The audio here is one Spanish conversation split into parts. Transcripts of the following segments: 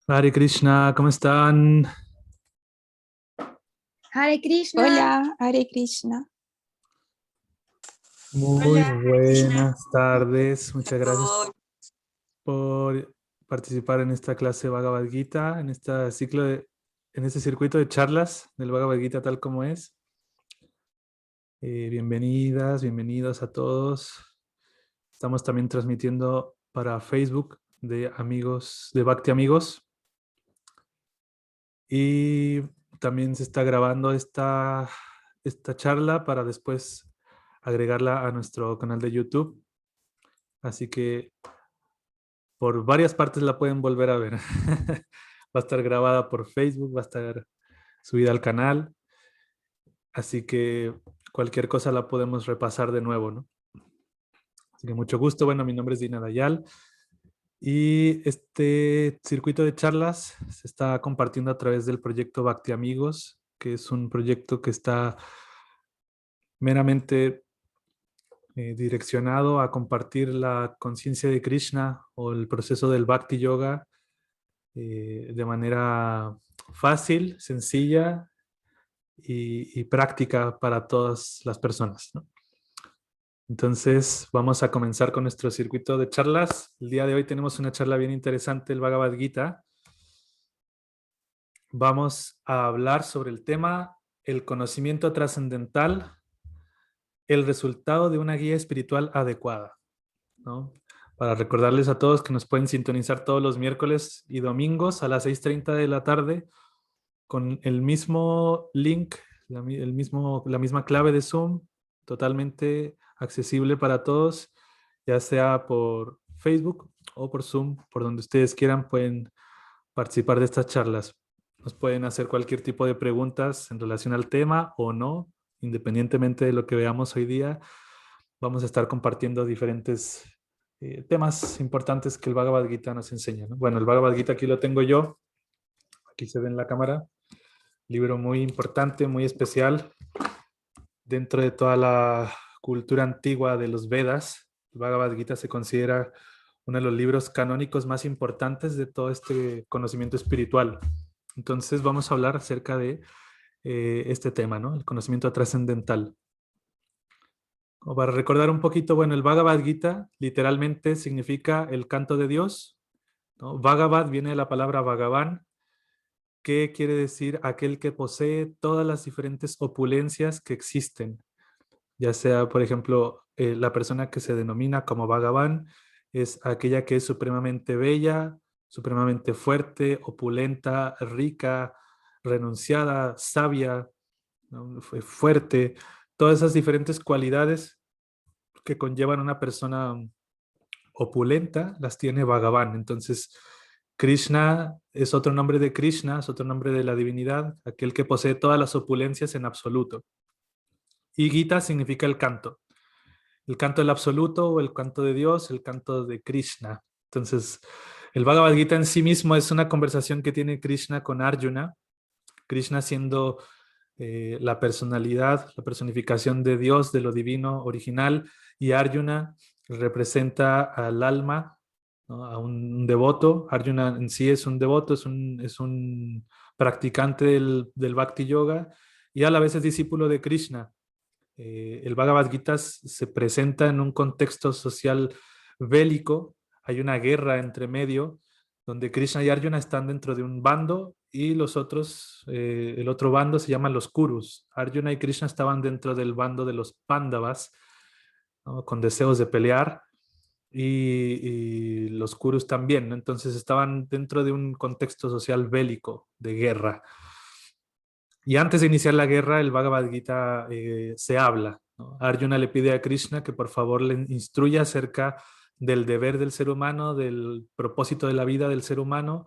Hare Krishna, ¿cómo están? Hare Krishna. Hola, Hare Krishna. Muy Hola, Hare Krishna. buenas tardes. Muchas gracias por participar en esta clase de Bhagavad Gita, en en este circuito de charlas del Bhagavad Gita tal como es. Bienvenidas, bienvenidos a todos. Estamos también transmitiendo para Facebook de amigos, de Bhakti Amigos. Y también se está grabando esta charla para después agregarla a nuestro canal de YouTube. Así que por varias partes la pueden volver a ver. Va a estar grabada por Facebook, va a estar subida al canal, así que cualquier cosa la podemos repasar de nuevo, ¿no? Así que mucho gusto. Bueno, mi nombre es Dina Dayal y este circuito de charlas se está compartiendo a través del proyecto Bhakti Amigos, que es un proyecto que está meramente direccionado a compartir la conciencia de Krishna o el proceso del Bhakti Yoga de manera fácil, sencilla y práctica para todas las personas, ¿no? Entonces, vamos a comenzar con nuestro circuito de charlas. El día de hoy tenemos una charla bien interesante, el Bhagavad Gita. Vamos a hablar sobre el tema el conocimiento trascendental, el resultado de una guía espiritual adecuada, ¿no? Para recordarles a todos que nos pueden sintonizar todos los miércoles y domingos a las 6:30 de la tarde con el mismo link, la misma clave de Zoom, totalmente accesible para todos, ya sea por Facebook o por Zoom, por donde ustedes quieran, pueden participar de estas charlas. Nos pueden hacer cualquier tipo de preguntas en relación al tema o no, independientemente de lo que veamos hoy día. Vamos a estar compartiendo diferentes temas importantes que el Bhagavad Gita nos enseña, ¿no? Bueno, el Bhagavad Gita aquí lo tengo yo, aquí se ve en la cámara, libro muy importante, muy especial dentro de toda la cultura antigua de los Vedas. El Bhagavad Gita se considera uno de los libros canónicos más importantes de todo este conocimiento espiritual. Entonces vamos a hablar acerca de este tema, ¿no? El conocimiento trascendental. O para recordar un poquito, bueno, el Bhagavad Gita literalmente significa el canto de Dios, ¿no? Bhagavad viene de la palabra Bhagavan, que quiere decir aquel que posee todas las diferentes opulencias que existen. Ya sea, por ejemplo, la persona que se denomina como Bhagavan es aquella que es supremamente bella, supremamente fuerte, opulenta, rica, renunciada, sabia, ¿no? Fuerte, todas esas diferentes cualidades que conllevan una persona opulenta, las tiene Bhagavan. Entonces, Krishna es otro nombre de Krishna, es otro nombre de la divinidad, aquel que posee todas las opulencias en absoluto. Y Gita significa el canto del absoluto o el canto de Dios, el canto de Krishna. Entonces, el Bhagavad Gita en sí mismo es una conversación que tiene Krishna con Arjuna, Krishna siendo la personalidad, la personificación de Dios, de lo divino original, y Arjuna representa al alma, ¿no? A un devoto. Arjuna en sí es un devoto, es un practicante del Bhakti Yoga y a la vez es discípulo de Krishna. El Bhagavad Gita se presenta en un contexto social bélico, hay una guerra entre medio, donde Krishna y Arjuna están dentro de un bando y los otros, el otro bando se llama los Kurus. Arjuna y Krishna estaban dentro del bando de los Pándavas, ¿no? Con deseos de pelear y los Kurus también, ¿no? Entonces estaban dentro de un contexto social bélico, de guerra. Y antes de iniciar la guerra, el Bhagavad Gita se habla, ¿no? Arjuna le pide a Krishna que por favor le instruya acerca del deber del ser humano, del propósito de la vida del ser humano,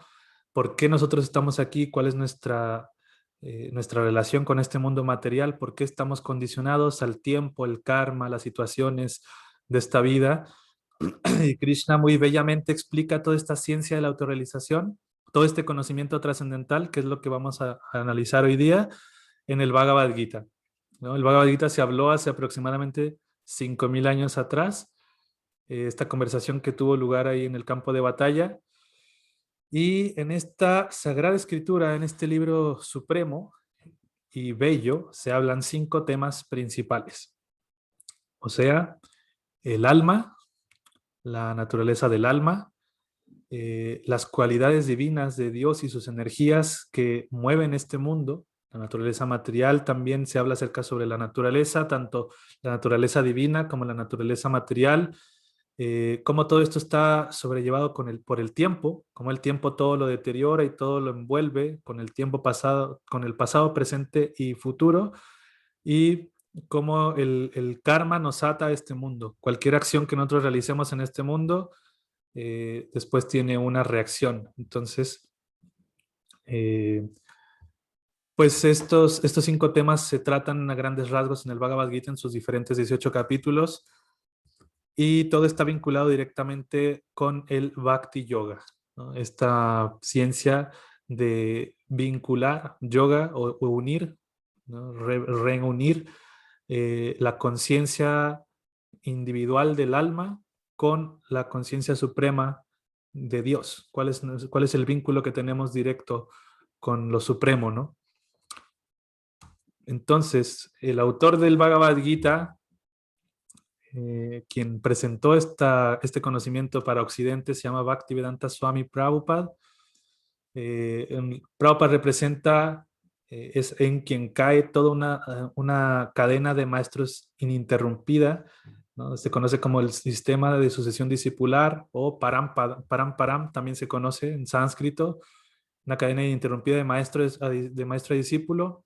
por qué nosotros estamos aquí, cuál es nuestra relación con este mundo material, por qué estamos condicionados al tiempo, el karma, las situaciones de esta vida. Y Krishna muy bellamente explica toda esta ciencia de la autorrealización, todo este conocimiento trascendental, que es lo que vamos a analizar hoy día en el Bhagavad Gita, ¿no? El Bhagavad Gita se habló hace aproximadamente 5.000 años atrás, esta conversación que tuvo lugar ahí en el campo de batalla. Y en esta Sagrada Escritura, en este libro supremo y bello, se hablan 5 temas principales. O sea, el alma, la naturaleza del alma, las cualidades divinas de Dios y sus energías que mueven este mundo, la naturaleza material, también se habla acerca sobre la naturaleza, tanto la naturaleza divina como la naturaleza material, cómo todo esto está sobrellevado por el tiempo, cómo el tiempo todo lo deteriora y todo lo envuelve con el tiempo pasado, con el pasado, presente y futuro, y cómo el karma nos ata a este mundo. Cualquier acción que nosotros realicemos en este mundo después tiene una reacción. Entonces, Pues estos 5 temas se tratan a grandes rasgos en el Bhagavad Gita en sus diferentes 18 capítulos y todo está vinculado directamente con el Bhakti Yoga, ¿no? Esta ciencia de vincular yoga o unir, ¿no? Reunir la conciencia individual del alma con la conciencia suprema de Dios. ¿Cuál es el vínculo que tenemos directo con lo supremo, ¿no? Entonces, el autor del Bhagavad Gita, quien presentó este conocimiento para Occidente, se llama Bhaktivedanta Swami Prabhupada. Prabhupada representa, es en quien cae toda una cadena de maestros ininterrumpida, ¿no? Se conoce como el sistema de sucesión discipular o Paramparam, también se conoce en sánscrito, una cadena ininterrumpida de maestro a discípulo,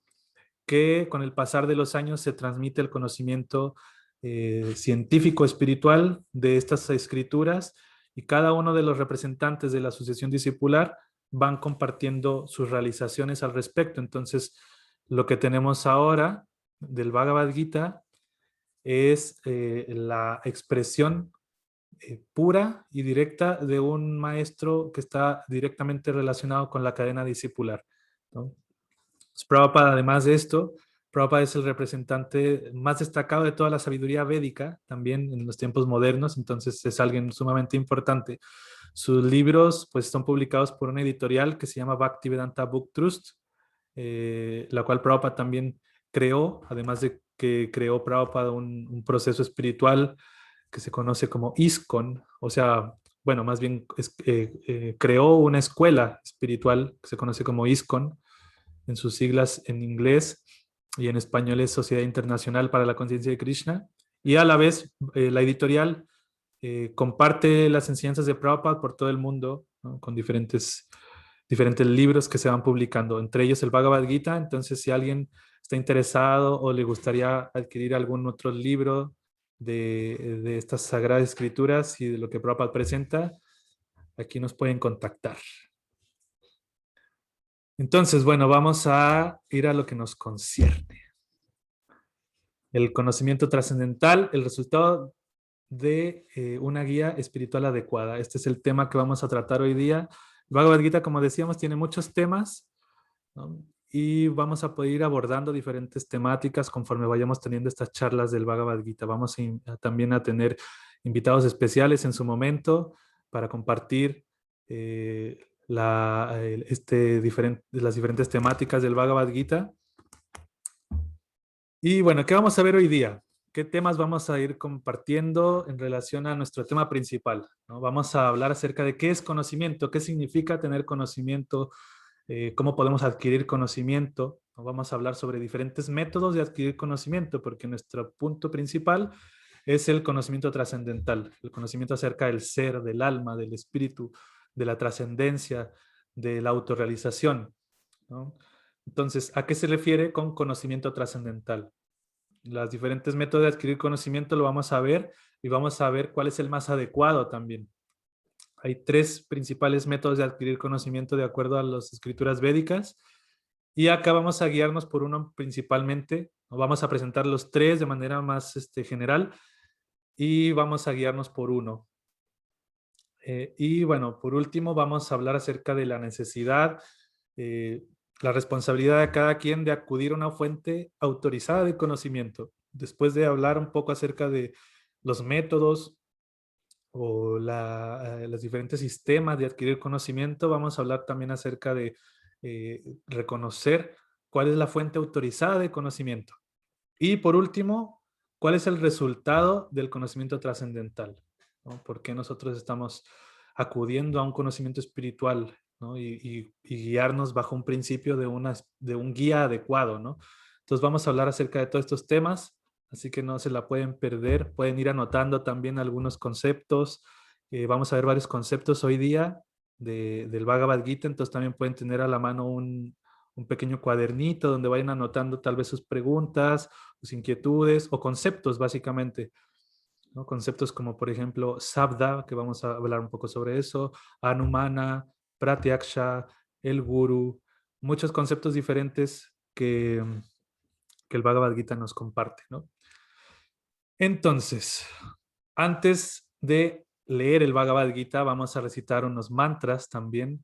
que con el pasar de los años se transmite el conocimiento científico espiritual de estas escrituras y cada uno de los representantes de la asociación discipular van compartiendo sus realizaciones al respecto. Entonces, lo que tenemos ahora del Bhagavad Gita es la expresión pura y directa de un maestro que está directamente relacionado con la cadena discipular, ¿no? Prabhupada, además de esto, Prabhupada es el representante más destacado de toda la sabiduría védica, también en los tiempos modernos, entonces es alguien sumamente importante. Sus libros pues son publicados por una editorial que se llama Bhaktivedanta Book Trust, la cual Prabhupada también creó, además de que creó Prabhupada un proceso espiritual que se conoce como ISKCON, o sea, bueno, más bien creó una escuela espiritual que se conoce como ISKCON, en sus siglas en inglés, y en español es Sociedad Internacional para la Conciencia de Krishna, y a la vez la editorial comparte las enseñanzas de Prabhupada por todo el mundo, ¿no? Con diferentes libros que se van publicando, entre ellos el Bhagavad Gita. Entonces, si alguien está interesado o le gustaría adquirir algún otro libro de estas sagradas escrituras y de lo que Prabhupada presenta, aquí nos pueden contactar. Entonces, bueno, vamos a ir a lo que nos concierne. El conocimiento trascendental, el resultado de una guía espiritual adecuada. Este es el tema que vamos a tratar hoy día. Bhagavad Gita, como decíamos, tiene muchos temas, ¿no? Y vamos a poder ir abordando diferentes temáticas conforme vayamos teniendo estas charlas del Bhagavad Gita. Vamos también a tener invitados especiales en su momento para compartir las diferentes temáticas del Bhagavad Gita. Y bueno, ¿qué vamos a ver hoy día? ¿Qué temas vamos a ir compartiendo en relación a nuestro tema principal, ¿no? Vamos a hablar acerca de qué es conocimiento, qué significa tener conocimiento, cómo podemos adquirir conocimiento, ¿no? Vamos a hablar sobre diferentes métodos de adquirir conocimiento, porque nuestro punto principal es el conocimiento trascendental, el conocimiento acerca del ser, del alma, del espíritu, de la trascendencia, de la autorrealización, ¿no? Entonces, ¿a qué se refiere con conocimiento trascendental? Los diferentes métodos de adquirir conocimiento lo vamos a ver y vamos a ver cuál es el más adecuado también. Hay 3 principales métodos de adquirir conocimiento de acuerdo a las escrituras védicas y acá vamos a guiarnos por uno principalmente. Vamos a presentar los 3 de manera más general y vamos a guiarnos por uno. Y bueno, por último vamos a hablar acerca de la necesidad, la responsabilidad de cada quien de acudir a una fuente autorizada de conocimiento. Después de hablar un poco acerca de los métodos o los diferentes sistemas de adquirir conocimiento, vamos a hablar también acerca de reconocer cuál es la fuente autorizada de conocimiento. Y por último, cuál es el resultado del conocimiento trascendental, ¿no? ¿Por qué nosotros estamos acudiendo a un conocimiento espiritual, ¿no? Y guiarnos bajo un principio de un guía adecuado, ¿no? Entonces vamos a hablar acerca de todos estos temas, así que no se la pueden perder. Pueden ir anotando también algunos conceptos. Vamos a ver varios conceptos hoy día del Bhagavad Gita, entonces también pueden tener a la mano un pequeño cuadernito donde vayan anotando tal vez sus preguntas, sus inquietudes o conceptos básicamente, ¿no? Conceptos como por ejemplo Sabda, que vamos a hablar un poco sobre eso, Anumana, Pratyaksha, el Guru, muchos conceptos diferentes que el Bhagavad Gita nos comparte, ¿no? Entonces, antes de leer el Bhagavad Gita, vamos a recitar unos mantras también,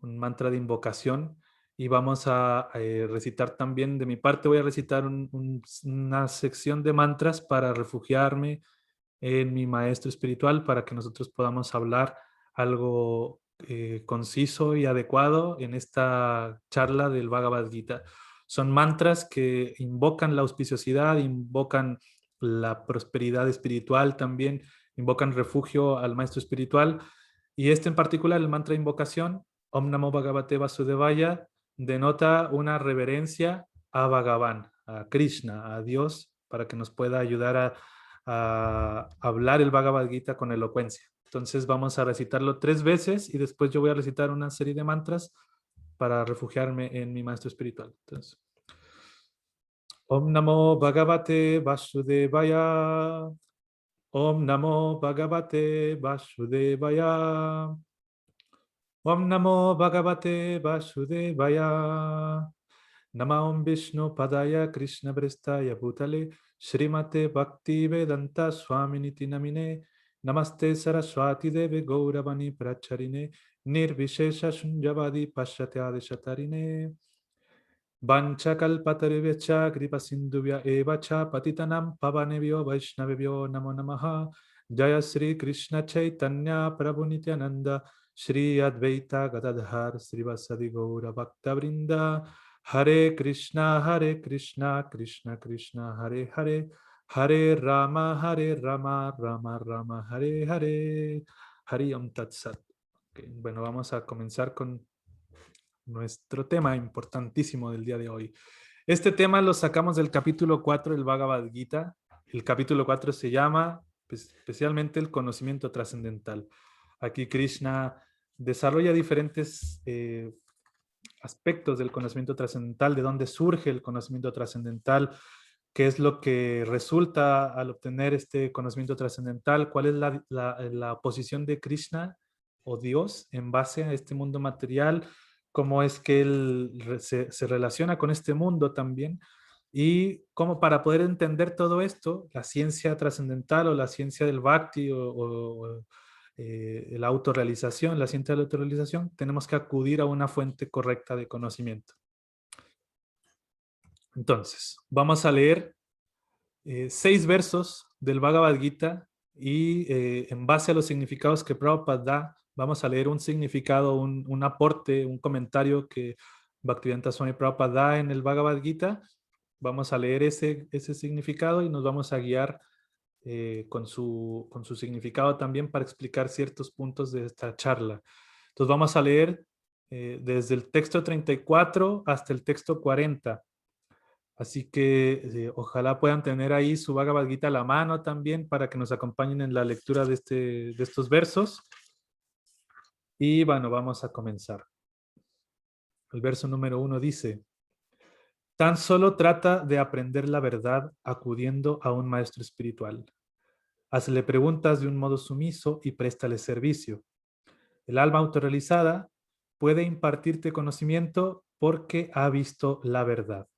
un mantra de invocación, y vamos a recitar también, de mi parte voy a recitar una sección de mantras para refugiarme en mi maestro espiritual, para que nosotros podamos hablar algo conciso y adecuado en esta charla del Bhagavad Gita. Son mantras que invocan la auspiciosidad, invocan la prosperidad espiritual también, invocan refugio al maestro espiritual. Y este en particular, el mantra de invocación, Om Namo Bhagavate Vasudevaya, denota una reverencia a Bhagavan, a Krishna, a Dios, para que nos pueda ayudar a hablar el Bhagavad Gita con elocuencia. Entonces vamos a recitarlo 3 veces y después yo voy a recitar una serie de mantras para refugiarme en mi maestro espiritual. Entonces, Om Namo Bhagavate Vasudevaya. Om Namo Bhagavate Vasudevaya. Om Namo Bhagavate Vasudevaya. Namam Vishnu Padaya Krishna Prestaya Bhutale Srimate Bhakti Vedanta Swaminiti Namine Namaste Saraswati Deve Gauravani Pracharine Nirvishesha Shunjavadi Pashatyade Shatarine Vanchakalpatarivyacha Kripa Sindhuvya Evacha Patitanam Pavanevyo Vaishnavevyo Namo Namaha Jaya Sri Krishna Chaitanya Prabhu Nityananda Shri Advaita Gadadhar Srivasadi Gaura Bhakta Vrinda Hare Krishna, Krishna Krishna, Hare Hare, Hare Rama, Rama Rama, Hare Hare, Hari Om Tat Sat. Okay, bueno, vamos a comenzar con nuestro tema importantísimo del día de hoy. Este tema lo sacamos del capítulo 4 del Bhagavad Gita. El capítulo 4 se llama especialmente el conocimiento trascendental. Aquí Krishna desarrolla diferentes aspectos del conocimiento trascendental, de dónde surge el conocimiento trascendental, qué es lo que resulta al obtener este conocimiento trascendental, cuál es la posición de Krishna o Dios en base a este mundo material, cómo es que él se relaciona con este mundo también, y cómo para poder entender todo esto, la ciencia trascendental o la ciencia del Bhakti o la autorrealización, la ciencia de la autorrealización, tenemos que acudir a una fuente correcta de conocimiento. Entonces, vamos a leer 6 versos del Bhagavad Gita y en base a los significados que Prabhupada da, vamos a leer un significado, un aporte, un comentario que Bhaktivedanta Swami Prabhupada da en el Bhagavad Gita. Vamos a leer ese significado y nos vamos a guiar con su significado también para explicar ciertos puntos de esta charla. Entonces vamos a leer desde el texto 34 hasta el texto 40. Así que ojalá puedan tener ahí su Bhagavad Gita a la mano también para que nos acompañen en la lectura de estos versos. Y bueno, vamos a comenzar. El verso número 1 dice: tan solo trata de aprender la verdad acudiendo a un maestro espiritual. Hazle preguntas de un modo sumiso y préstale servicio. El alma autorrealizada puede impartirte conocimiento porque ha visto la verdad.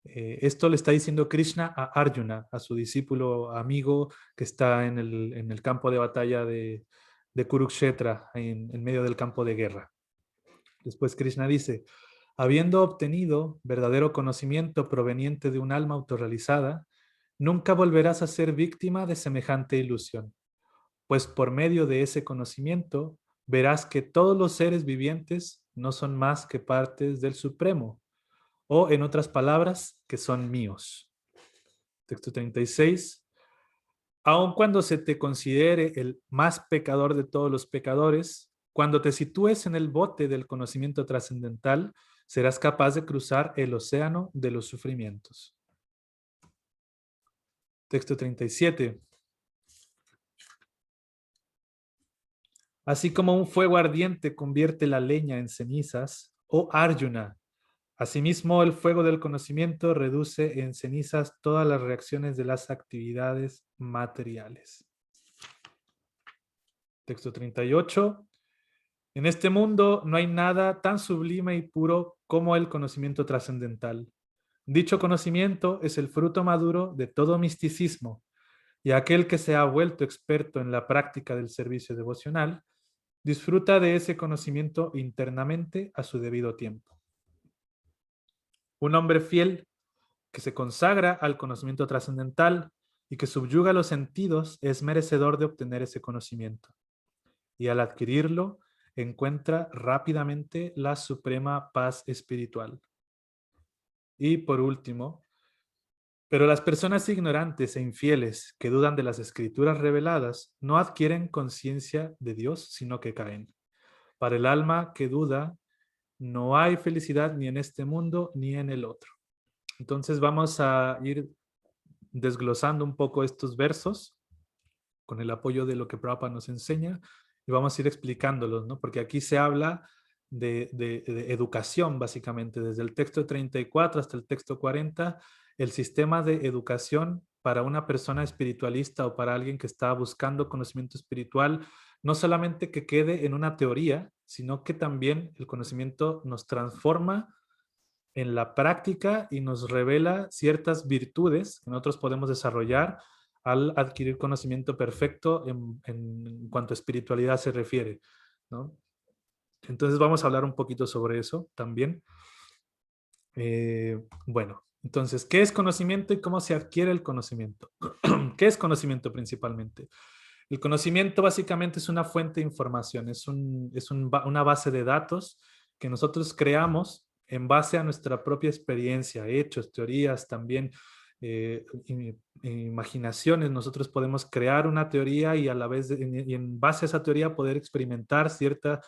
Esto le está diciendo Krishna a Arjuna, a su discípulo amigo que está en el campo de batalla de Kurukshetra, en medio del campo de guerra. Después Krishna dice: habiendo obtenido verdadero conocimiento proveniente de un alma autorrealizada, nunca volverás a ser víctima de semejante ilusión, pues por medio de ese conocimiento verás que todos los seres vivientes no son más que partes del Supremo, o en otras palabras, que son míos. Texto 36. Aun cuando se te considere el más pecador de todos los pecadores, cuando te sitúes en el bote del conocimiento trascendental, serás capaz de cruzar el océano de los sufrimientos. Texto 37. Así como un fuego ardiente convierte la leña en cenizas, oh Arjuna, asimismo el fuego del conocimiento reduce en cenizas todas las reacciones de las actividades materiales. Texto 38. En este mundo no hay nada tan sublime y puro como el conocimiento trascendental. Dicho conocimiento es el fruto maduro de todo misticismo, y aquel que se ha vuelto experto en la práctica del servicio devocional disfruta de ese conocimiento internamente a su debido tiempo. Un hombre fiel que se consagra al conocimiento trascendental y que subyuga los sentidos es merecedor de obtener ese conocimiento. Y al adquirirlo, encuentra rápidamente la suprema paz espiritual. Y por último, pero las personas ignorantes e infieles que dudan de las escrituras reveladas no adquieren conciencia de Dios, sino que caen. Para el alma que duda, no hay felicidad ni en este mundo ni en el otro. Entonces vamos a ir desglosando un poco estos versos con el apoyo de lo que Prabhupada nos enseña y vamos a ir explicándolos, ¿no? Porque aquí se habla de educación, básicamente, desde el texto 34 hasta el texto 40, el sistema de educación para una persona espiritualista o para alguien que está buscando conocimiento espiritual, no solamente que quede en una teoría, sino que también el conocimiento nos transforma en la práctica y nos revela ciertas virtudes que nosotros podemos desarrollar al adquirir conocimiento perfecto en cuanto a espiritualidad se refiere, ¿no? Entonces vamos a hablar un poquito sobre eso también. Bueno, entonces, ¿qué es conocimiento y cómo se adquiere el conocimiento? ¿Qué es conocimiento principalmente? El conocimiento básicamente es una fuente de información, una base de datos que nosotros creamos en base a nuestra propia experiencia, hechos, teorías, también imaginaciones. Nosotros podemos crear una teoría y a la vez, y en base a esa teoría poder experimentar ciertos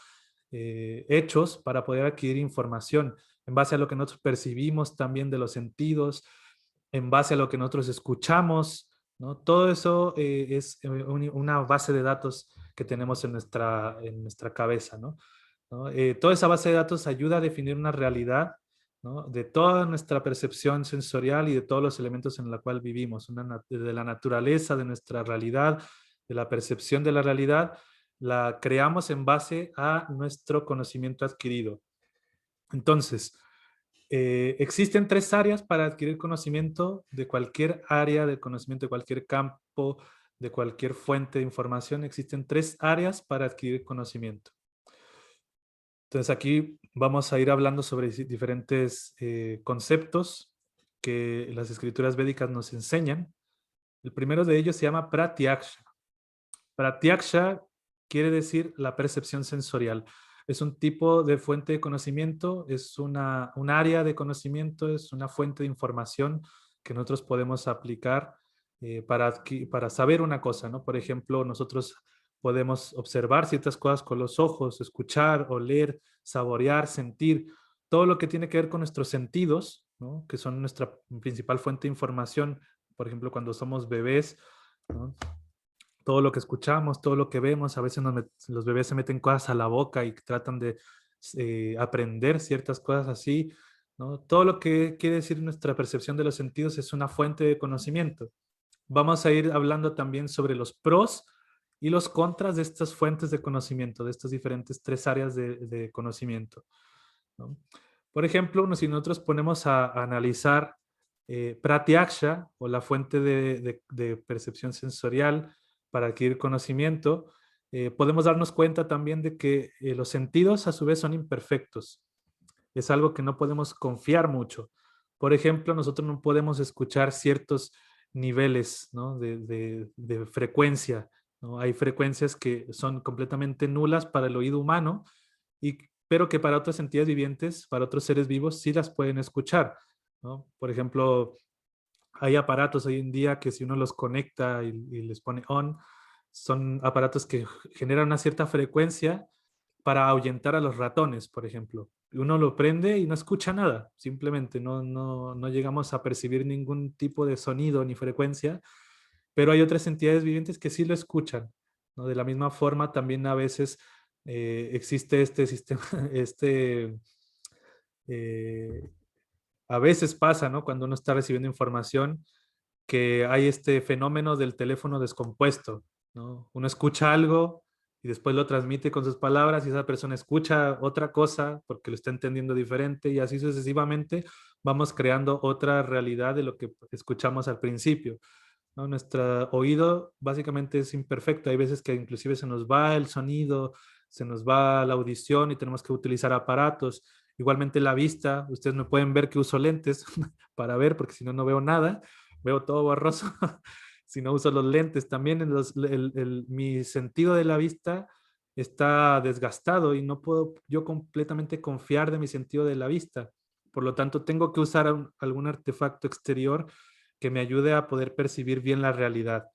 hechos para poder adquirir información, en base a lo que nosotros percibimos también de los sentidos, en base a lo que nosotros escuchamos, ¿no? Todo eso es una base de datos que tenemos en nuestra cabeza, ¿no? ¿No? Toda esa base de datos ayuda a definir una realidad, ¿no? De toda nuestra percepción sensorial y de todos los elementos en la cual vivimos, de la naturaleza de nuestra realidad, de la percepción de la realidad, la creamos en base a nuestro conocimiento adquirido. Entonces, existen tres áreas para adquirir conocimiento de cualquier área de conocimiento, de cualquier campo, de cualquier fuente de información. Existen tres áreas para adquirir conocimiento. Entonces aquí vamos a ir hablando sobre diferentes conceptos que las escrituras védicas nos enseñan. El primero de ellos se llama pratyaksha. Pratyaksha quiere decir la percepción sensorial. Es un tipo de fuente de conocimiento, es un área de conocimiento, es una fuente de información que nosotros podemos aplicar para saber una cosa, ¿no? Por ejemplo, nosotros podemos observar ciertas cosas con los ojos, escuchar, oler, saborear, sentir, todo lo que tiene que ver con nuestros sentidos, ¿no? Que son nuestra principal fuente de información, por ejemplo, cuando somos bebés, ¿no? Todo lo que escuchamos, todo lo que vemos, a veces los bebés se meten cosas a la boca y tratan de aprender ciertas cosas así, ¿no? Todo lo que quiere decir nuestra percepción de los sentidos es una fuente de conocimiento. Vamos a ir hablando también sobre los pros y los contras de estas fuentes de conocimiento, de estas diferentes tres áreas de conocimiento, ¿no? Por ejemplo, si nosotros ponemos a analizar pratyaksha o la fuente de percepción sensorial para adquirir conocimiento, podemos darnos cuenta también de que los sentidos a su vez son imperfectos. Es algo que no podemos confiar mucho. Por ejemplo, nosotros no podemos escuchar ciertos niveles, ¿no? de frecuencia, ¿no? Hay frecuencias que son completamente nulas para el oído humano, pero que para otras entidades vivientes, para otros seres vivos, sí las pueden escuchar, ¿no? Por ejemplo, hay aparatos hoy en día que si uno los conecta y les pone on, son aparatos que generan una cierta frecuencia para ahuyentar a los ratones, por ejemplo. Uno lo prende y no escucha nada, simplemente no llegamos a percibir ningún tipo de sonido ni frecuencia, pero hay otras entidades vivientes que sí lo escuchan, ¿no? De la misma forma, también a veces existe este sistema, eh, a veces pasa, ¿no? Cuando uno está recibiendo información, que hay este fenómeno del teléfono descompuesto, ¿no? Uno escucha algo y después lo transmite con sus palabras y esa persona escucha otra cosa porque lo está entendiendo diferente y así sucesivamente vamos creando otra realidad de lo que escuchamos al principio, ¿no? Nuestro oído básicamente es imperfecto. Hay veces que inclusive se nos va el sonido, se nos va la audición y tenemos que utilizar aparatos. Igualmente la vista, ustedes me pueden ver que uso lentes para ver, porque si no, no veo nada, veo todo borroso. Si no uso los lentes, también mi sentido de la vista está desgastado y no puedo yo completamente confiar de mi sentido de la vista. Por lo tanto, tengo que usar algún artefacto exterior que me ayude a poder percibir bien la realidad.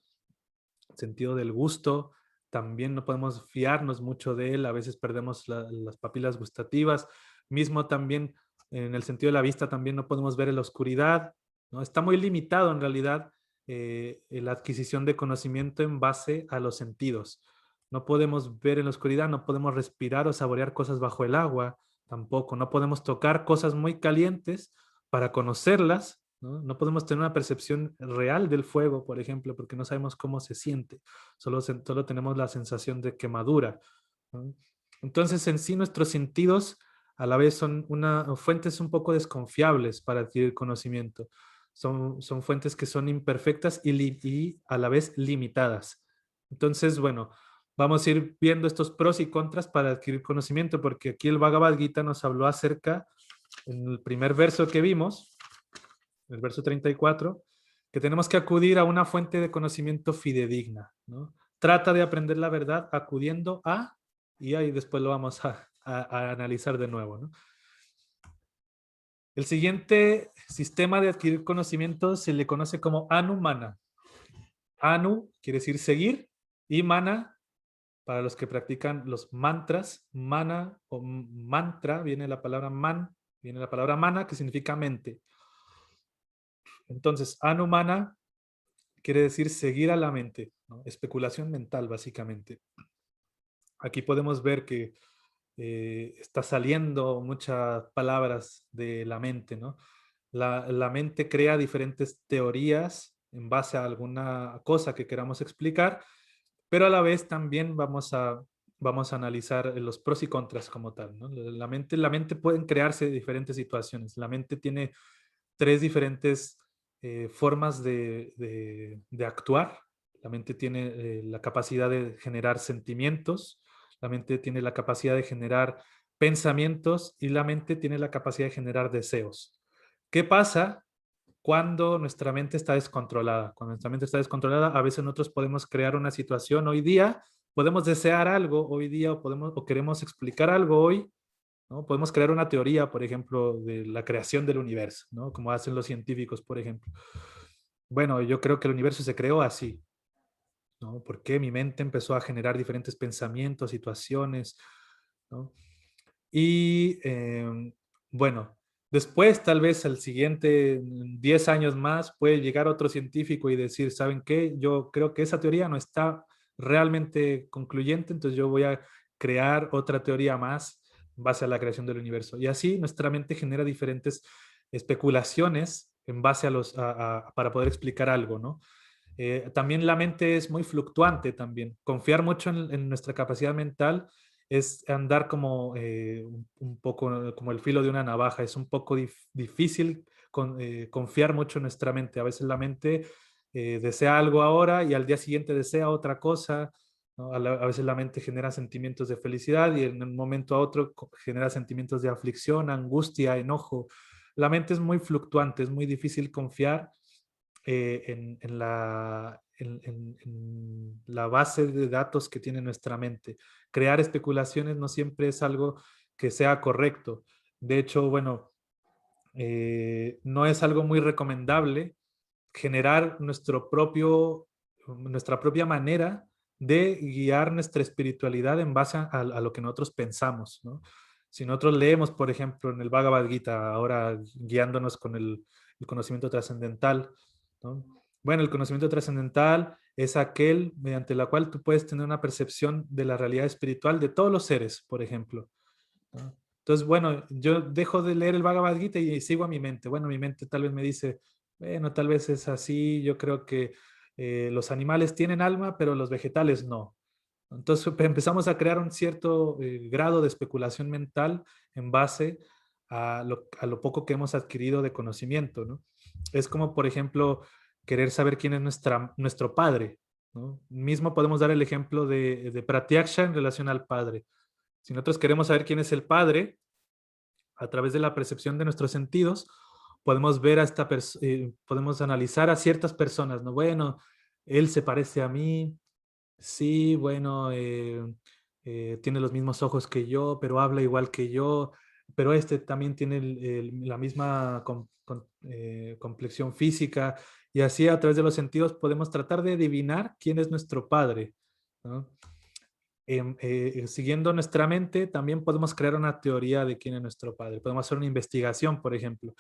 El sentido del gusto, también no podemos fiarnos mucho de él, a veces perdemos las papilas gustativas, mismo también en el sentido de la vista también no podemos ver en la oscuridad, ¿no? Está muy limitado en realidad la adquisición de conocimiento en base a los sentidos. No podemos ver en la oscuridad, no podemos respirar o saborear cosas bajo el agua, tampoco, no podemos tocar cosas muy calientes para conocerlas, ¿no? No podemos tener una percepción real del fuego, por ejemplo, porque no sabemos cómo se siente, solo tenemos la sensación de quemadura, ¿no? Entonces, en sí, nuestros sentidos a la vez son fuentes un poco desconfiables para adquirir conocimiento. Son fuentes que son imperfectas y a la vez limitadas. Entonces, bueno, vamos a ir viendo estos pros y contras para adquirir conocimiento, porque aquí el Bhagavad Gita nos habló acerca, en el primer verso que vimos, el verso 34, que tenemos que acudir a una fuente de conocimiento fidedigna, ¿no? Trata de aprender la verdad acudiendo a, y ahí después lo vamos a analizar de nuevo, ¿no? El siguiente sistema de adquirir conocimiento se le conoce como Anumana. Anu quiere decir seguir y mana, para los que practican los mantras, mana o mantra, viene la palabra man, viene la palabra mana, que significa mente. Entonces, Anumana quiere decir seguir a la mente, ¿no? Especulación mental, básicamente. Aquí podemos ver que está saliendo muchas palabras de la mente, ¿no? La mente crea diferentes teorías en base a alguna cosa que queramos explicar, pero a la vez también vamos a analizar los pros y contras como tal, ¿no? La mente pueden crearse diferentes situaciones. La mente tiene tres diferentes formas de actuar. La mente tiene la capacidad de generar sentimientos, la mente tiene la capacidad de generar pensamientos y la mente tiene la capacidad de generar deseos. ¿Qué pasa cuando nuestra mente está descontrolada? Cuando nuestra mente está descontrolada, a veces nosotros podemos crear una situación hoy día, podemos desear algo hoy día o queremos explicar algo hoy, ¿no? Podemos crear una teoría, por ejemplo, de la creación del universo, ¿no? Como hacen los científicos, por ejemplo. Bueno, yo creo que el universo se creó así, ¿no? Porque mi mente empezó a generar diferentes pensamientos, situaciones, ¿no? Y bueno, después tal vez al siguiente 10 años más puede llegar otro científico y decir, ¿saben qué? Yo creo que esa teoría no está realmente concluyente, entonces yo voy a crear otra teoría más en base a la creación del universo. Y así nuestra mente genera diferentes especulaciones en base para poder explicar algo, ¿no? También la mente es muy fluctuante también. Confiar mucho en nuestra capacidad mental es andar como un poco como el filo de una navaja. Es un poco difícil confiar mucho en nuestra mente. A veces la mente desea algo ahora y al día siguiente desea otra cosa, ¿no? A veces la mente genera sentimientos de felicidad y en un momento a otro genera sentimientos de aflicción, angustia, enojo. La mente es muy fluctuante, es muy difícil confiar en la base de datos que tiene nuestra mente. Crear especulaciones no siempre es algo que sea correcto. De hecho, bueno, no es algo muy recomendable generar nuestra propia manera de guiar nuestra espiritualidad en base a lo que nosotros pensamos, ¿no? Si nosotros leemos, por ejemplo, en el Bhagavad Gita, ahora guiándonos con el conocimiento trascendental, ¿no? Bueno, el conocimiento trascendental es aquel mediante la cual tú puedes tener una percepción de la realidad espiritual de todos los seres, por ejemplo, ¿no? Entonces, bueno, yo dejo de leer el Bhagavad Gita y sigo a mi mente. Bueno, mi mente tal vez me dice, bueno, tal vez es así, yo creo que los animales tienen alma, pero los vegetales no. Entonces empezamos a crear un cierto grado de especulación mental en base a lo poco que hemos adquirido de conocimiento, ¿no? Es como, por ejemplo, querer saber quién es nuestro padre, ¿no? Mismo podemos dar el ejemplo de Pratyaksha en relación al padre. Si nosotros queremos saber quién es el padre, a través de la percepción de nuestros sentidos, podemos ver a podemos analizar a ciertas personas, ¿no? Bueno, él se parece a mí, sí, bueno, tiene los mismos ojos que yo, pero habla igual que yo, pero este también tiene la misma complexión física, y así a través de los sentidos podemos tratar de adivinar quién es nuestro padre, ¿no? Siguiendo nuestra mente, también podemos crear una teoría de quién es nuestro padre. Podemos hacer una investigación, por ejemplo.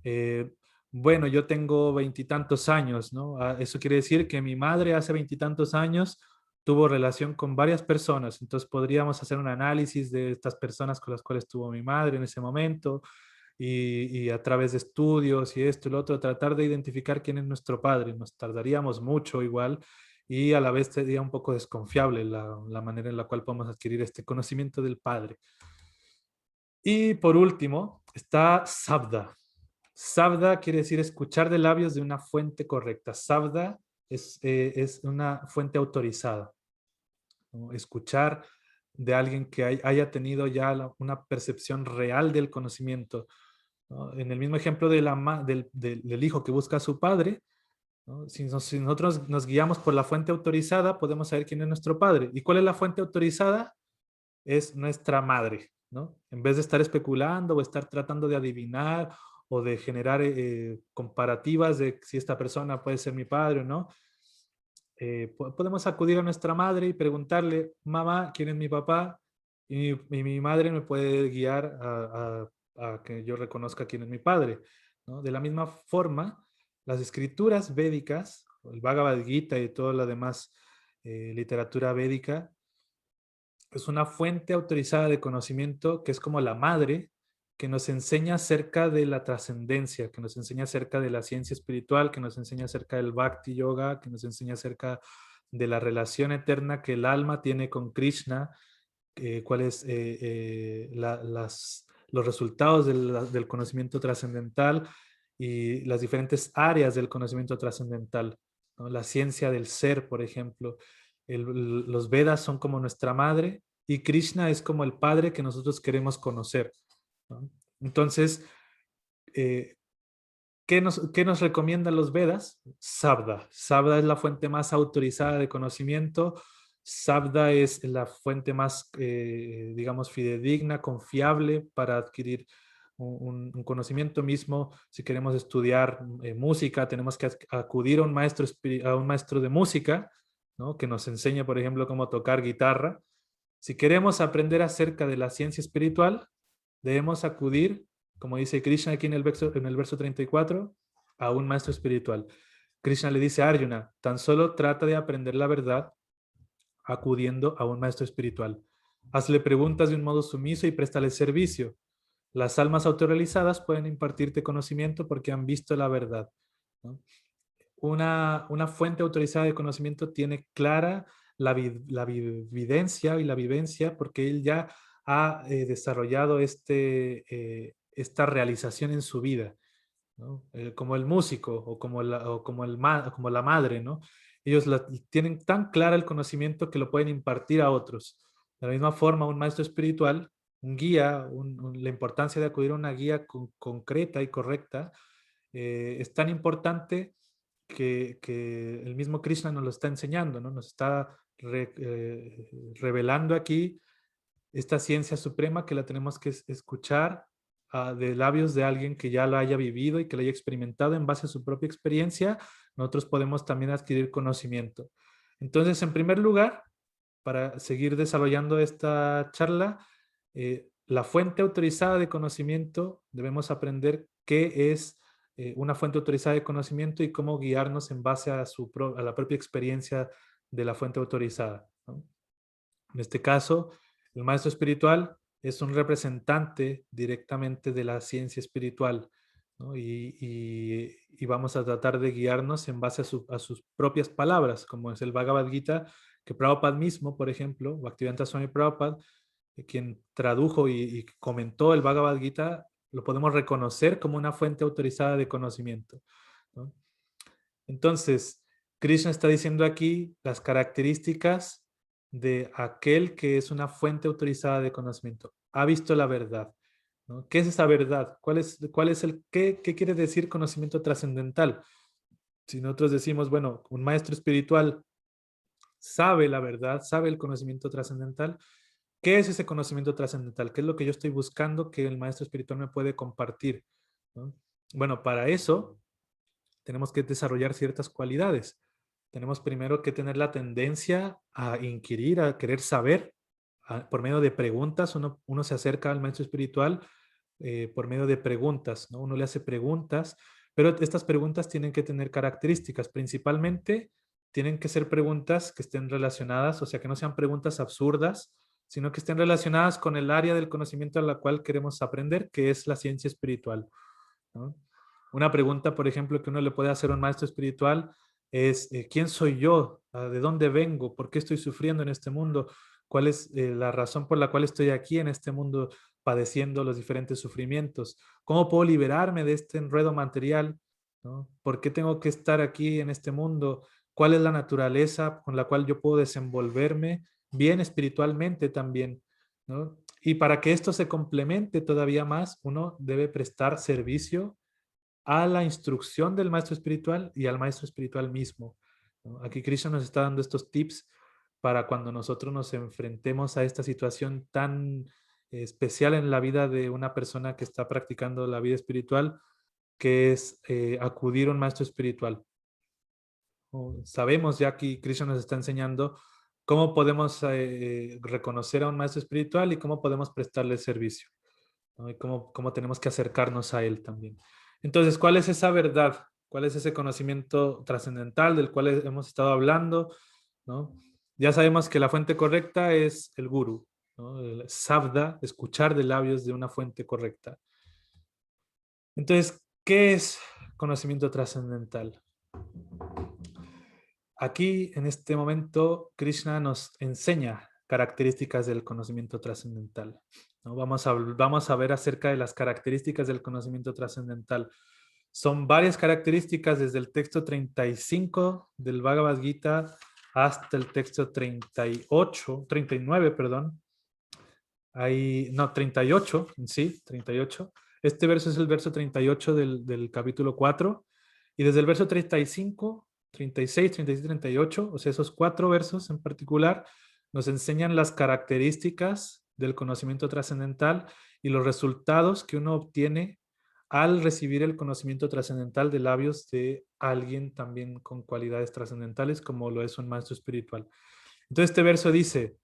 Eh, bueno, yo tengo veintitantos años, ¿no? Eso quiere decir que mi madre hace veintitantos años tuvo relación con varias personas. Entonces podríamos hacer un análisis de estas personas con las cuales tuvo mi madre en ese momento y a través de estudios y esto y lo otro, tratar de identificar quién es nuestro padre. Nos tardaríamos mucho igual y a la vez sería un poco desconfiable la manera en la cual podemos adquirir este conocimiento del padre. Y por último está Sabda. Sabda quiere decir escuchar de labios de una fuente correcta. Sabda es una fuente autorizada, ¿no? Escuchar de alguien que haya tenido ya una percepción real del conocimiento, ¿no? En el mismo ejemplo del hijo que busca a su padre, ¿no? Si nosotros nos guiamos por la fuente autorizada, podemos saber quién es nuestro padre. ¿Y cuál es la fuente autorizada? Es nuestra madre, ¿no? En vez de estar especulando o estar tratando de adivinar o de generar comparativas de si esta persona puede ser mi padre o no, podemos acudir a nuestra madre y preguntarle, mamá, ¿quién es mi papá? Y mi madre me puede guiar a que yo reconozca quién es mi padre, ¿no? De la misma forma, las escrituras védicas, el Bhagavad Gita y toda la demás literatura védica, es una fuente autorizada de conocimiento que es como la madre que nos enseña acerca de la trascendencia, que nos enseña acerca de la ciencia espiritual, que nos enseña acerca del Bhakti Yoga, que nos enseña acerca de la relación eterna que el alma tiene con Krishna, cuáles los resultados del conocimiento trascendental y las diferentes áreas del conocimiento trascendental, ¿no? La ciencia del ser, por ejemplo. Los Vedas son como nuestra madre y Krishna es como el padre que nosotros queremos conocer, ¿no? Entonces, eh, qué nos recomiendan los Vedas? Sabda. Sabda es la fuente más autorizada de conocimiento. Sabda es la fuente más, digamos, fidedigna, confiable para adquirir un conocimiento mismo. Si queremos estudiar música, tenemos que acudir a un maestro de música, ¿no? Que nos enseñe, por ejemplo, cómo tocar guitarra. Si queremos aprender acerca de la ciencia espiritual, debemos acudir, como dice Krishna aquí en el verso 34, a un maestro espiritual. Krishna le dice a Arjuna, tan solo trata de aprender la verdad acudiendo a un maestro espiritual. Hazle preguntas de un modo sumiso y préstale servicio. Las almas autorrealizadas pueden impartirte conocimiento porque han visto la verdad, ¿no? Una fuente autorizada de conocimiento tiene clara la vivencia y la vivencia porque él ya ha desarrollado esta realización en su vida, ¿no? Como el músico o como la madre, ¿no? Ellos tienen tan clara el conocimiento que lo pueden impartir a otros. De la misma forma, un maestro espiritual, un guía, la importancia de acudir a una guía concreta y correcta es tan importante que el mismo Krishna nos lo está enseñando, ¿no? Nos está revelando aquí esta ciencia suprema que la tenemos que escuchar de labios de alguien que ya lo haya vivido y que lo haya experimentado en base a su propia experiencia. Nosotros podemos también adquirir conocimiento. Entonces, en primer lugar, para seguir desarrollando esta charla, la fuente autorizada de conocimiento, debemos aprender qué es una fuente autorizada de conocimiento y cómo guiarnos en base a la propia experiencia de la fuente autorizada, ¿no? En este caso, el maestro espiritual es un representante directamente de la ciencia espiritual, ¿no? Y vamos a tratar de guiarnos en base a sus propias palabras, como es el Bhagavad Gita, que Prabhupada mismo, por ejemplo, Bhaktivedanta Swami Prabhupada, quien tradujo y comentó el Bhagavad Gita, lo podemos reconocer como una fuente autorizada de conocimiento, ¿no? Entonces, Krishna está diciendo aquí las características de aquel que es una fuente autorizada de conocimiento. Ha visto la verdad, ¿no? ¿Qué es esa verdad? ¿Qué quiere decir conocimiento trascendental? Si nosotros decimos, bueno, un maestro espiritual sabe la verdad, sabe el conocimiento trascendental, ¿qué es ese conocimiento trascendental? ¿Qué es lo que yo estoy buscando que el maestro espiritual me puede compartir? ¿No? Bueno, para eso tenemos que desarrollar ciertas cualidades. Tenemos primero que tener la tendencia a inquirir, a querer saber. Por medio de preguntas, uno se acerca al maestro espiritual por medio de preguntas, ¿no? Uno le hace preguntas, pero estas preguntas tienen que tener características. Principalmente tienen que ser preguntas que estén relacionadas, o sea, que no sean preguntas absurdas, sino que estén relacionadas con el área del conocimiento a la cual queremos aprender, que es la ciencia espiritual, ¿no? Una pregunta, por ejemplo, que uno le puede hacer a un maestro espiritual es, ¿quién soy yo? ¿De dónde vengo? ¿Por qué estoy sufriendo en este mundo? ¿Cuál es la razón por la cual estoy aquí en este mundo padeciendo los diferentes sufrimientos? ¿Cómo puedo liberarme de este enredo material? ¿No? ¿Por qué tengo que estar aquí en este mundo? ¿Cuál es la naturaleza con la cual yo puedo desenvolverme bien espiritualmente también? ¿No? Y para que esto se complemente todavía más, uno debe prestar servicio a la instrucción del maestro espiritual y al maestro espiritual mismo, ¿no? Aquí Krishna nos está dando estos tips para cuando nosotros nos enfrentemos a esta situación tan especial en la vida de una persona que está practicando la vida espiritual, que es acudir a un maestro espiritual. Sabemos ya que Krishna nos está enseñando cómo podemos reconocer a un maestro espiritual y cómo podemos prestarle servicio, ¿no? Y cómo tenemos que acercarnos a él también. Entonces, ¿cuál es esa verdad? ¿Cuál es ese conocimiento trascendental del cual hemos estado hablando, ¿no? Ya sabemos que la fuente correcta es el guru, ¿no? El sabda, escuchar de labios de una fuente correcta. Entonces, ¿qué es conocimiento trascendental? Aquí, en este momento, Krishna nos enseña características del conocimiento trascendental, ¿no? Vamos a ver acerca de las características del conocimiento trascendental. Son varias características desde el texto 35 del Bhagavad Gita hasta el texto 39, perdón. No, 38, sí, 38. Este verso es el verso 38 del capítulo 4. Y desde el verso 35, 36, 37, 38, o sea, esos 4 versos en particular, nos enseñan las características del conocimiento trascendental y los resultados que uno obtiene al recibir el conocimiento trascendental de labios de alguien también con cualidades trascendentales, como lo es un maestro espiritual. Entonces, este verso dice,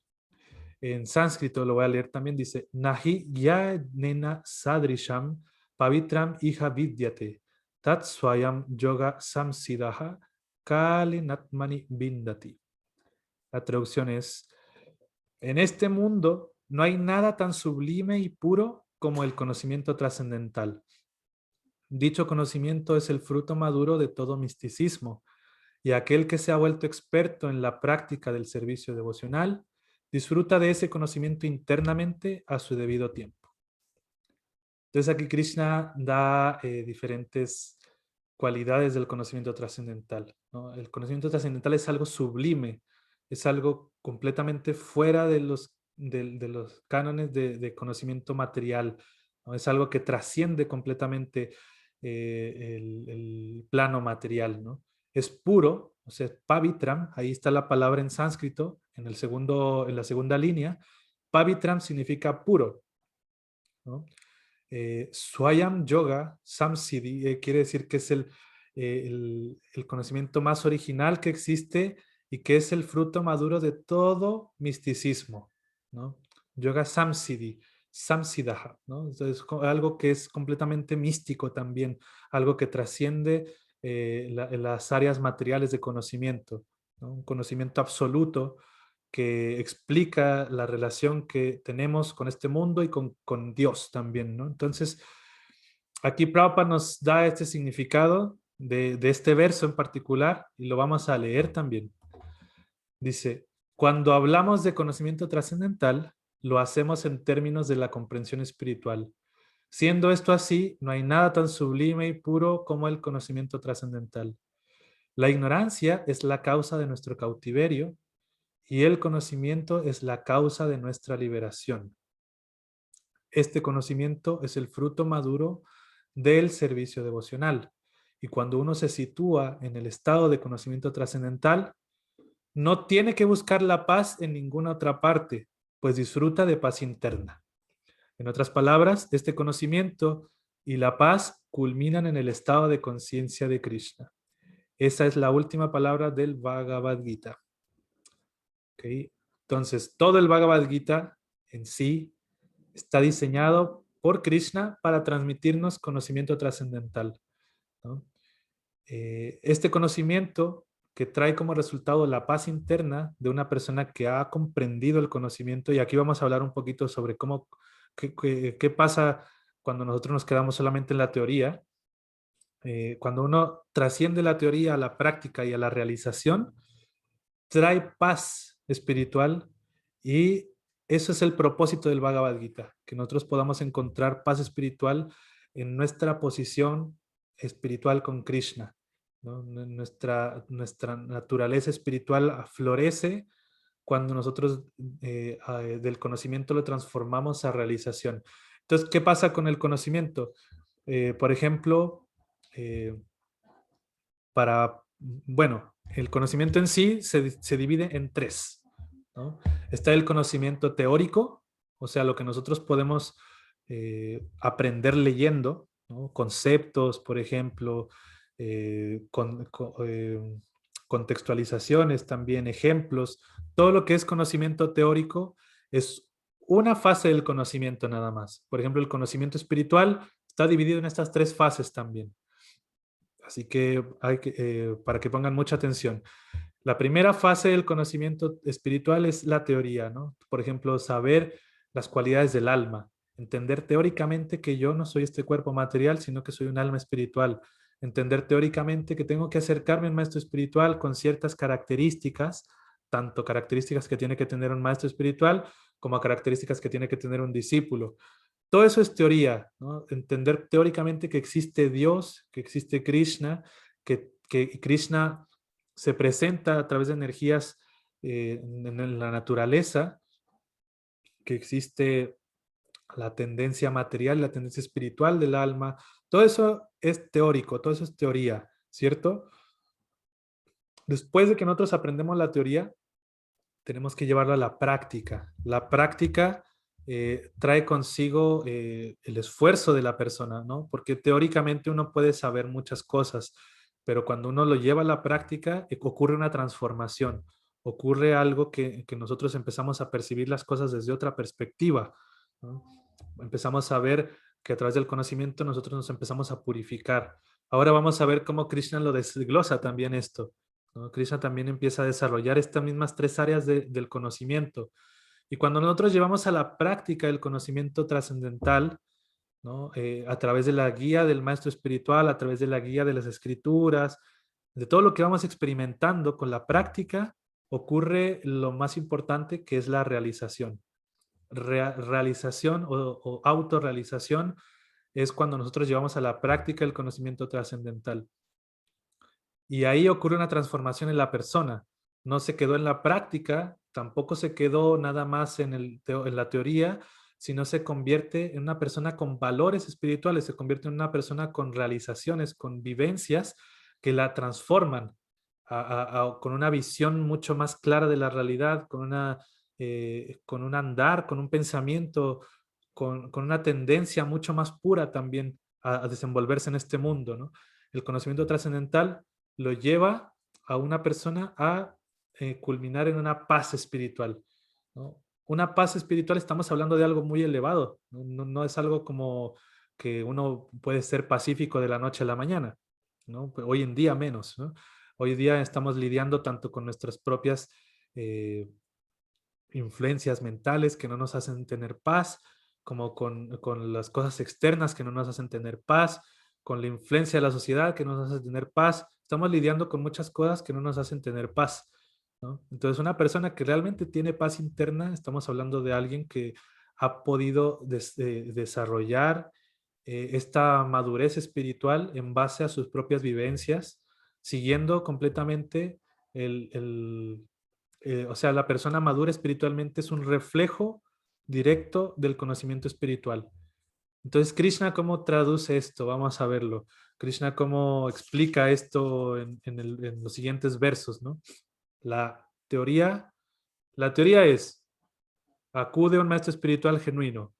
en sánscrito lo voy a leer también, dice, Nahi ya nena sadrisham pavitram iha vidyate, tat swayam yoga samsidaha kali natmani bindati. La traducción es, en este mundo no hay nada tan sublime y puro como el conocimiento trascendental. Dicho conocimiento es el fruto maduro de todo misticismo, y aquel que se ha vuelto experto en la práctica del servicio devocional disfruta de ese conocimiento internamente a su debido tiempo. Entonces aquí Krishna da diferentes cualidades del conocimiento trascendental, ¿no? El conocimiento trascendental es algo sublime, es algo completamente fuera de los cánones conocimiento material, ¿no? Es algo que trasciende completamente el plano material, ¿no? Es puro, o sea, pavitram, ahí está la palabra en sánscrito, en la segunda línea. Pavitram significa puro, ¿no? Swayam Yoga Samsiddhi quiere decir que es el conocimiento más original que existe y que es el fruto maduro de todo misticismo, ¿no? Yoga Samsiddhi, Samsiddha, ¿no? Entonces, algo que es completamente místico también, algo que trasciende las áreas materiales de conocimiento, ¿no? Un conocimiento absoluto que explica la relación que tenemos con este mundo y con Dios también, ¿no? Entonces, aquí Prabhupada nos da este significado de este verso en particular y lo vamos a leer también. Dice, Cuando hablamos de conocimiento trascendental, lo hacemos en términos de la comprensión espiritual. Siendo esto así, no hay nada tan sublime y puro como el conocimiento trascendental. La ignorancia es la causa de nuestro cautiverio y el conocimiento es la causa de nuestra liberación. Este conocimiento es el fruto maduro del servicio devocional. Y cuando uno se sitúa en el estado de conocimiento trascendental, no tiene que buscar la paz en ninguna otra parte, pues disfruta de paz interna. En otras palabras, este conocimiento y la paz culminan en el estado de conciencia de Krishna. Esa es la última palabra del Bhagavad Gita. ¿Okay? Entonces, todo el Bhagavad Gita en sí está diseñado por Krishna para transmitirnos conocimiento trascendental, ¿no? Este conocimiento que trae como resultado la paz interna de una persona que ha comprendido el conocimiento, y aquí vamos a hablar un poquito sobre qué pasa cuando nosotros nos quedamos solamente en la teoría. Cuando uno trasciende la teoría a la práctica y a la realización, trae paz espiritual, y eso es el propósito del Bhagavad Gita, que nosotros podamos encontrar paz espiritual en nuestra posición espiritual con Krishna, ¿no? Nuestra naturaleza espiritual florece cuando nosotros del conocimiento lo transformamos a realización. Entonces, ¿qué pasa con el conocimiento? Por ejemplo, eh, bueno, el conocimiento en sí se divide en tres, ¿no? Está el conocimiento teórico, o sea, lo que nosotros podemos aprender leyendo, ¿no? Conceptos, por ejemplo, contextualizaciones también, ejemplos. Todo lo que es conocimiento teórico es una fase del conocimiento nada más. Por ejemplo, el conocimiento espiritual está dividido en estas tres fases también. Así que para que pongan mucha atención. La primera fase del conocimiento espiritual es la teoría, ¿no? Por ejemplo, saber las cualidades del alma, entender teóricamente que yo no soy este cuerpo material, sino que soy un alma espiritual. Entender teóricamente que tengo que acercarme a un maestro espiritual con ciertas características, tanto características que tiene que tener un maestro espiritual como características que tiene que tener un discípulo. Todo eso es teoría, ¿no? Entender teóricamente que existe Dios, que existe Krishna, que Krishna se presenta a través de energías en la naturaleza, que existe la tendencia material, la tendencia espiritual del alma. Todo eso es teórico, todo eso es teoría, ¿cierto? Después de que nosotros aprendemos la teoría, tenemos que llevarlo a la práctica. La práctica trae consigo el esfuerzo de la persona, ¿no? Porque teóricamente uno puede saber muchas cosas, pero cuando uno lo lleva a la práctica, ocurre una transformación, ocurre algo que nosotros empezamos a percibir las cosas desde otra perspectiva, ¿no? Empezamos a ver que a través del conocimiento nosotros nos empezamos a purificar. Ahora vamos a ver cómo Krishna lo desglosa también esto, ¿no? Krishna también empieza a desarrollar estas mismas tres áreas del conocimiento. Y cuando nosotros llevamos a la práctica el conocimiento trascendental, ¿no? A través de la guía del maestro espiritual, a través de la guía de las escrituras, de todo lo que vamos experimentando con la práctica, ocurre lo más importante, que es la realización. Realización o autorrealización es cuando nosotros llevamos a la práctica el conocimiento trascendental. Y ahí ocurre una transformación en la persona. No se quedó en la práctica, tampoco se quedó nada más en la teoría, sino se convierte en una persona con valores espirituales, se convierte en una persona con realizaciones, con vivencias que la transforman con una visión mucho más clara de la realidad, con un andar, con un pensamiento, con una tendencia mucho más pura también a desenvolverse en este mundo, ¿no? El conocimiento trascendental lo lleva a una persona a culminar en una paz espiritual, ¿no? Una paz espiritual, estamos hablando de algo muy elevado, ¿no? No es algo como que uno puede ser pacífico de la noche a la mañana, ¿no? Pues hoy en día menos, ¿no? Hoy en día estamos lidiando tanto con nuestras propias influencias mentales que no nos hacen tener paz, como con las cosas externas que no nos hacen tener paz, con la influencia de la sociedad que no nos hace tener paz. Estamos lidiando con muchas cosas que no nos hacen tener paz. ¿no? Entonces, una persona que realmente tiene paz interna, estamos hablando de alguien que ha podido desarrollar esta madurez espiritual en base a sus propias vivencias, siguiendo completamente o sea, la persona madura espiritualmente es un reflejo directo del conocimiento espiritual. Entonces, Krishna, ¿cómo traduce esto? Vamos a verlo. Krishna, ¿cómo explica esto en los siguientes versos, ¿no? La teoría, la teoría es, acude a un maestro espiritual genuino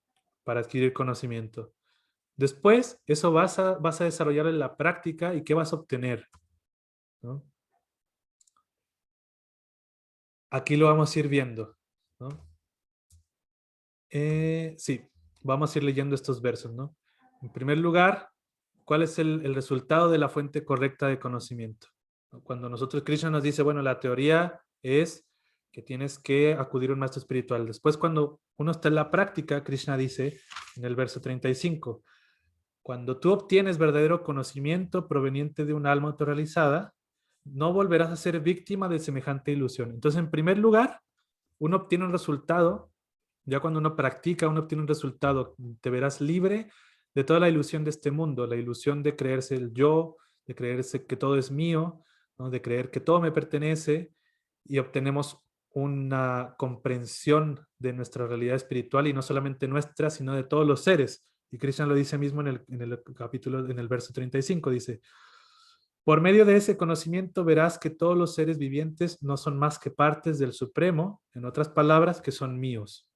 para adquirir conocimiento. Después, eso vas a desarrollar en la práctica y ¿qué vas a obtener? ¿No? Aquí lo vamos a ir viendo, ¿no? Sí, vamos a ir leyendo estos versos, ¿no? En primer lugar, ¿cuál es el resultado de la fuente correcta de conocimiento? Cuando nosotros, Krishna nos dice, bueno, la teoría es que tienes que acudir a un maestro espiritual. Después, cuando uno está en la práctica, Krishna dice en el verso 35, cuando tú obtienes verdadero conocimiento proveniente de un alma autorrealizada, no volverás a ser víctima de semejante ilusión. Entonces, en primer lugar, uno obtiene un resultado, ya cuando uno practica, uno obtiene un resultado, te verás libre de toda la ilusión de este mundo, la ilusión de creerse el yo, de creerse que todo es mío, ¿no? De creer que todo me pertenece y obtenemos una comprensión de nuestra realidad espiritual y no solamente nuestra, sino de todos los seres. Y Krishna lo dice mismo en el capítulo, en el verso 35, dice, por medio de ese conocimiento verás que todos los seres vivientes no son más que partes del Supremo, en otras palabras, que son míos.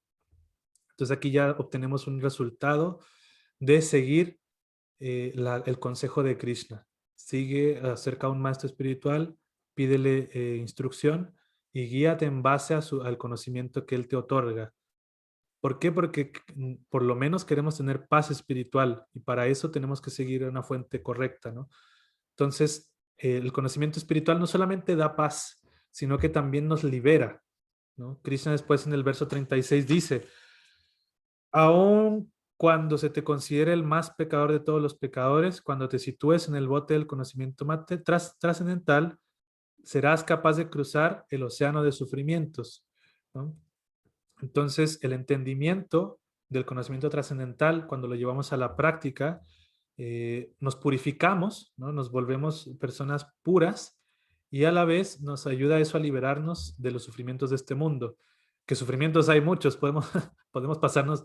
Entonces aquí ya obtenemos un resultado de seguir el consejo de Krishna. Sigue acerca a un maestro espiritual, pídele instrucción y guíate en base al conocimiento que él te otorga. ¿Por qué? Porque por lo menos queremos tener paz espiritual y para eso tenemos que seguir una fuente correcta, ¿no? Entonces, el conocimiento espiritual no solamente da paz, sino que también nos libera, ¿no? Krishna después en el verso 36 dice, aun cuando se te considere el más pecador de todos los pecadores, cuando te sitúes en el bote del conocimiento trascendental, serás capaz de cruzar el océano de sufrimientos, ¿no? Entonces, el entendimiento del conocimiento trascendental, cuando lo llevamos a la práctica, nos purificamos, ¿no? Nos volvemos personas puras y a la vez nos ayuda eso a liberarnos de los sufrimientos de este mundo. Que sufrimientos hay muchos, podemos pasarnos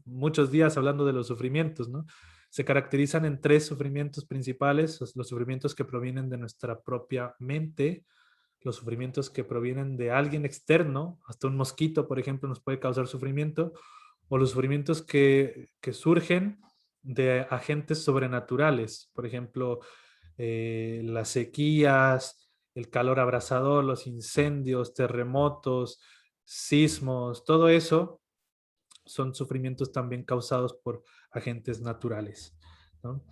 muchos días hablando de los sufrimientos, ¿no? Se caracterizan en tres sufrimientos principales, los sufrimientos que provienen de nuestra propia mente, los sufrimientos que provienen de alguien externo, hasta un mosquito, por ejemplo, nos puede causar sufrimiento, o los sufrimientos que surgen de agentes sobrenaturales, por ejemplo, las sequías, el calor abrasador, los incendios, terremotos, sismos, todo eso son sufrimientos también causados por agentes naturales, ¿no?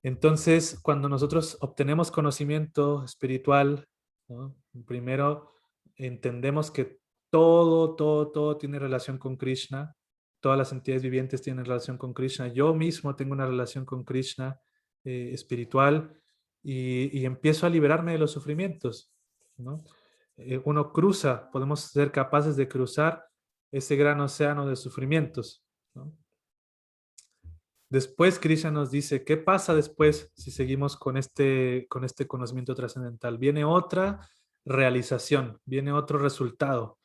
Entonces, cuando nosotros obtenemos conocimiento espiritual, ¿no? Primero entendemos que todo tiene relación con Krishna, todas las entidades vivientes tienen relación con Krishna, yo mismo tengo una relación con Krishna espiritual y empiezo a liberarme de los sufrimientos, ¿no? Uno cruza, podemos ser capaces de cruzar ese gran océano de sufrimientos, ¿no? Después Krishna nos dice, ¿qué pasa después si seguimos con este conocimiento trascendental? Viene otra realización, viene otro resultado.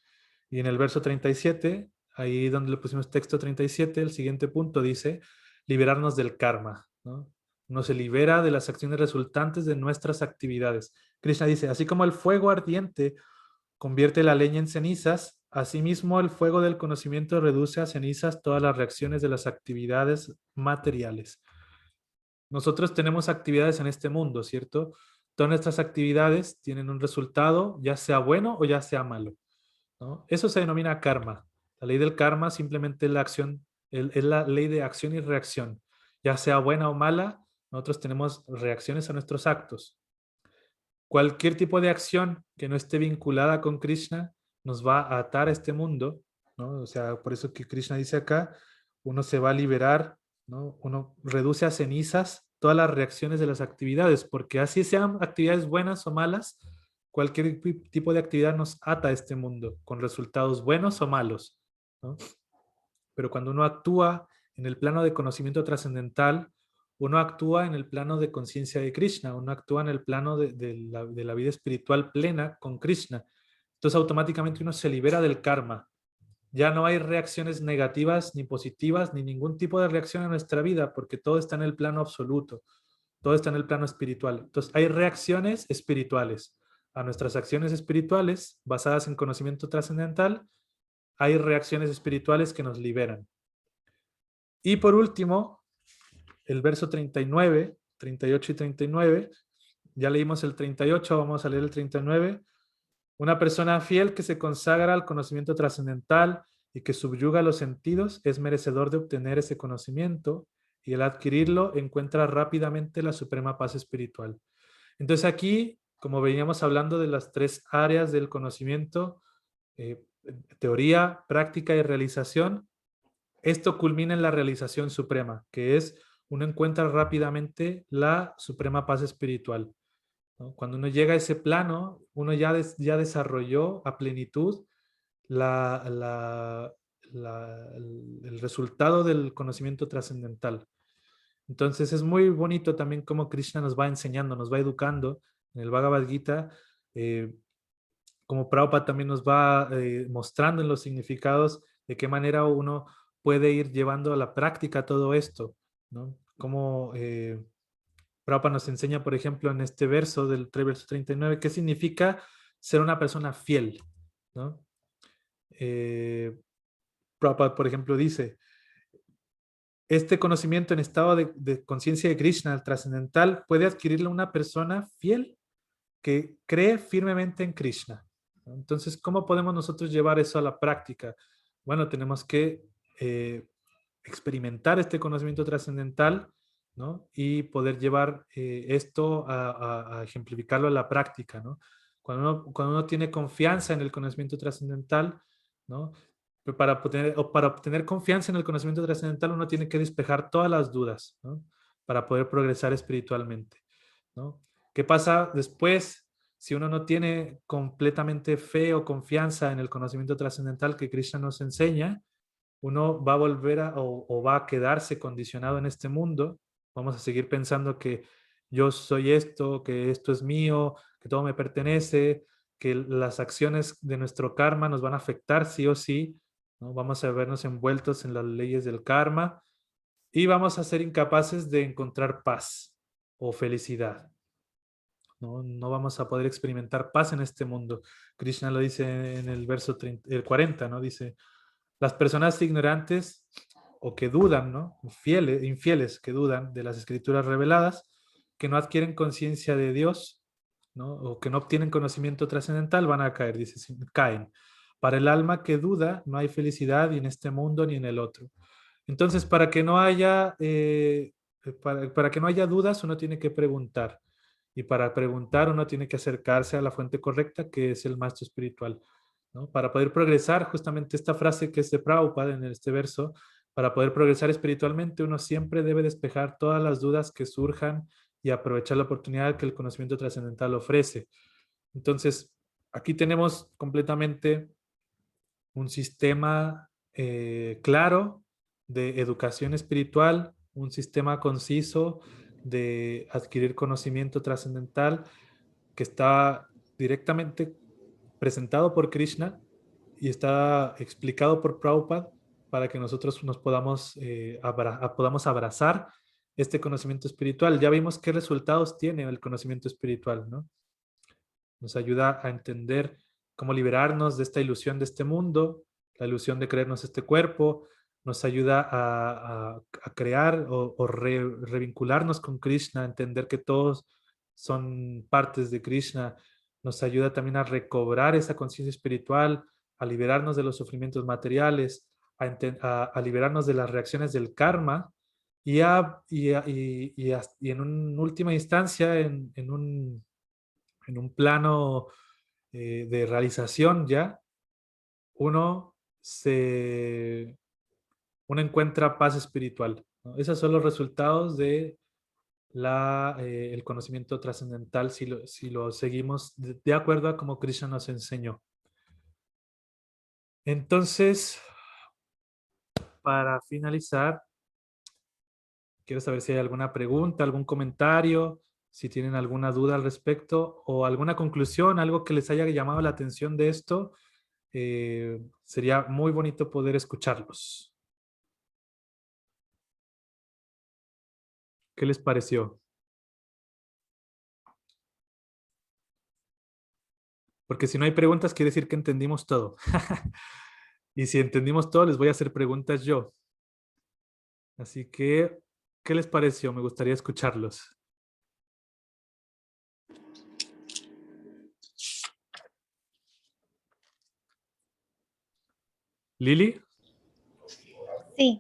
Y en el verso 37, ahí donde le pusimos texto 37, el siguiente punto dice, liberarnos del karma, ¿no? Uno se libera de las acciones resultantes de nuestras actividades. Krishna dice, así como el fuego ardiente convierte la leña en cenizas, asimismo el fuego del conocimiento reduce a cenizas todas las reacciones de las actividades materiales. Nosotros tenemos actividades en este mundo, ¿cierto? Todas nuestras actividades tienen un resultado, ya sea bueno o ya sea malo, ¿no? Eso se denomina karma. La ley del karma simplemente es la acción, es la ley de acción y reacción. Ya sea buena o mala, nosotros tenemos reacciones a nuestros actos. Cualquier tipo de acción que no esté vinculada con Krishna nos va a atar a este mundo, ¿no? O sea, por eso que Krishna dice acá, uno se va a liberar, ¿no? Uno reduce a cenizas todas las reacciones de las actividades, porque así sean actividades buenas o malas, cualquier tipo de actividad nos ata a este mundo, con resultados buenos o malos, ¿no? Pero cuando uno actúa en el plano de conocimiento trascendental, uno actúa en el plano de conciencia de Krishna, uno actúa en el plano de la vida espiritual plena con Krishna. Entonces automáticamente uno se libera del karma. Ya no hay reacciones negativas ni positivas, ni ningún tipo de reacción en nuestra vida, porque todo está en el plano absoluto, todo está en el plano espiritual. Entonces hay reacciones espirituales a nuestras acciones espirituales basadas en conocimiento trascendental. Hay reacciones espirituales que nos liberan. Y por último, el verso 39, 38 y 39, ya leímos el 38, vamos a leer el 39. Una persona fiel que se consagra al conocimiento trascendental y que subyuga los sentidos es merecedor de obtener ese conocimiento, y al adquirirlo encuentra rápidamente la suprema paz espiritual. Entonces aquí, como veníamos hablando de las tres áreas del conocimiento, teoría, práctica y realización, esto culmina en la realización suprema, que es uno encuentra rápidamente la suprema paz espiritual, ¿no? Cuando uno llega a ese plano, uno ya desarrolló a plenitud la, la, el resultado del conocimiento trascendental. Entonces es muy bonito también cómo Krishna nos va enseñando, nos va educando en el Bhagavad Gita, como Prabhupada también nos va mostrando en los significados de qué manera uno puede ir llevando a la práctica todo esto, ¿no? Como Prabhupada nos enseña, por ejemplo, en este verso del verso 39, qué significa ser una persona fiel, ¿no? Prabhupada, por ejemplo, dice, este conocimiento en estado de conciencia de Krishna, el trascendental, puede adquirirlo una persona fiel que cree firmemente en Krishna. Entonces, ¿cómo podemos nosotros llevar eso a la práctica? Bueno, tenemos que experimentar este conocimiento trascendental, ¿no? Y poder llevar esto a ejemplificarlo a la práctica, ¿no? Cuando uno tiene confianza en el conocimiento trascendental, ¿no? Para obtener confianza en el conocimiento trascendental, uno tiene que despejar todas las dudas, ¿no? Para poder progresar espiritualmente, ¿no? ¿Qué pasa después si uno no tiene completamente fe o confianza en el conocimiento trascendental que Krishna nos enseña? Uno va a volver o va a quedarse condicionado en este mundo. Vamos a seguir pensando que yo soy esto, que esto es mío, que todo me pertenece, que las acciones de nuestro karma nos van a afectar sí o sí, ¿no? Vamos a vernos envueltos en las leyes del karma y vamos a ser incapaces de encontrar paz o felicidad. No, no vamos a poder experimentar paz en este mundo. Krishna lo dice en el verso 30, el 40, ¿no? Dice, las personas ignorantes o que dudan, ¿no? Infieles que dudan de las escrituras reveladas, que no adquieren conciencia de Dios, ¿no? O que no obtienen conocimiento trascendental, van a caer, dice, caen. Para el alma que duda, no hay felicidad ni en este mundo ni en el otro. Entonces, para que no haya dudas, uno tiene que preguntar. Y para preguntar, uno tiene que acercarse a la fuente correcta, que es el maestro espiritual, ¿no? Para poder progresar, justamente esta frase que es de Prabhupada en este verso, para poder progresar espiritualmente, uno siempre debe despejar todas las dudas que surjan y aprovechar la oportunidad que el conocimiento trascendental ofrece. Entonces, aquí tenemos completamente un sistema claro de educación espiritual, un sistema conciso de adquirir conocimiento trascendental que está directamente presentado por Krishna y está explicado por Prabhupada para que nosotros nos podamos abrazar este conocimiento espiritual. Ya vimos qué resultados tiene el conocimiento espiritual, ¿no? Nos ayuda a entender cómo liberarnos de esta ilusión de este mundo, la ilusión de creernos este cuerpo, nos ayuda a crear revincularnos con Krishna, a entender que todos son partes de Krishna, nos ayuda también a recobrar esa conciencia espiritual, a liberarnos de los sufrimientos materiales, a liberarnos de las reacciones del karma y en última instancia, en un plano de realización ya, uno, uno encuentra paz espiritual, ¿no? Esos son los resultados de el conocimiento trascendental si lo seguimos de acuerdo a como Krishna nos enseñó. Entonces, para finalizar, quiero saber si hay alguna pregunta, algún comentario, si tienen alguna duda al respecto o alguna conclusión, algo que les haya llamado la atención de esto. Sería muy bonito poder escucharlos. ¿Qué les pareció? Porque si no hay preguntas, quiere decir que entendimos todo. Y si entendimos todo, les voy a hacer preguntas yo. Así que, ¿qué les pareció? Me gustaría escucharlos. Lili, Sí.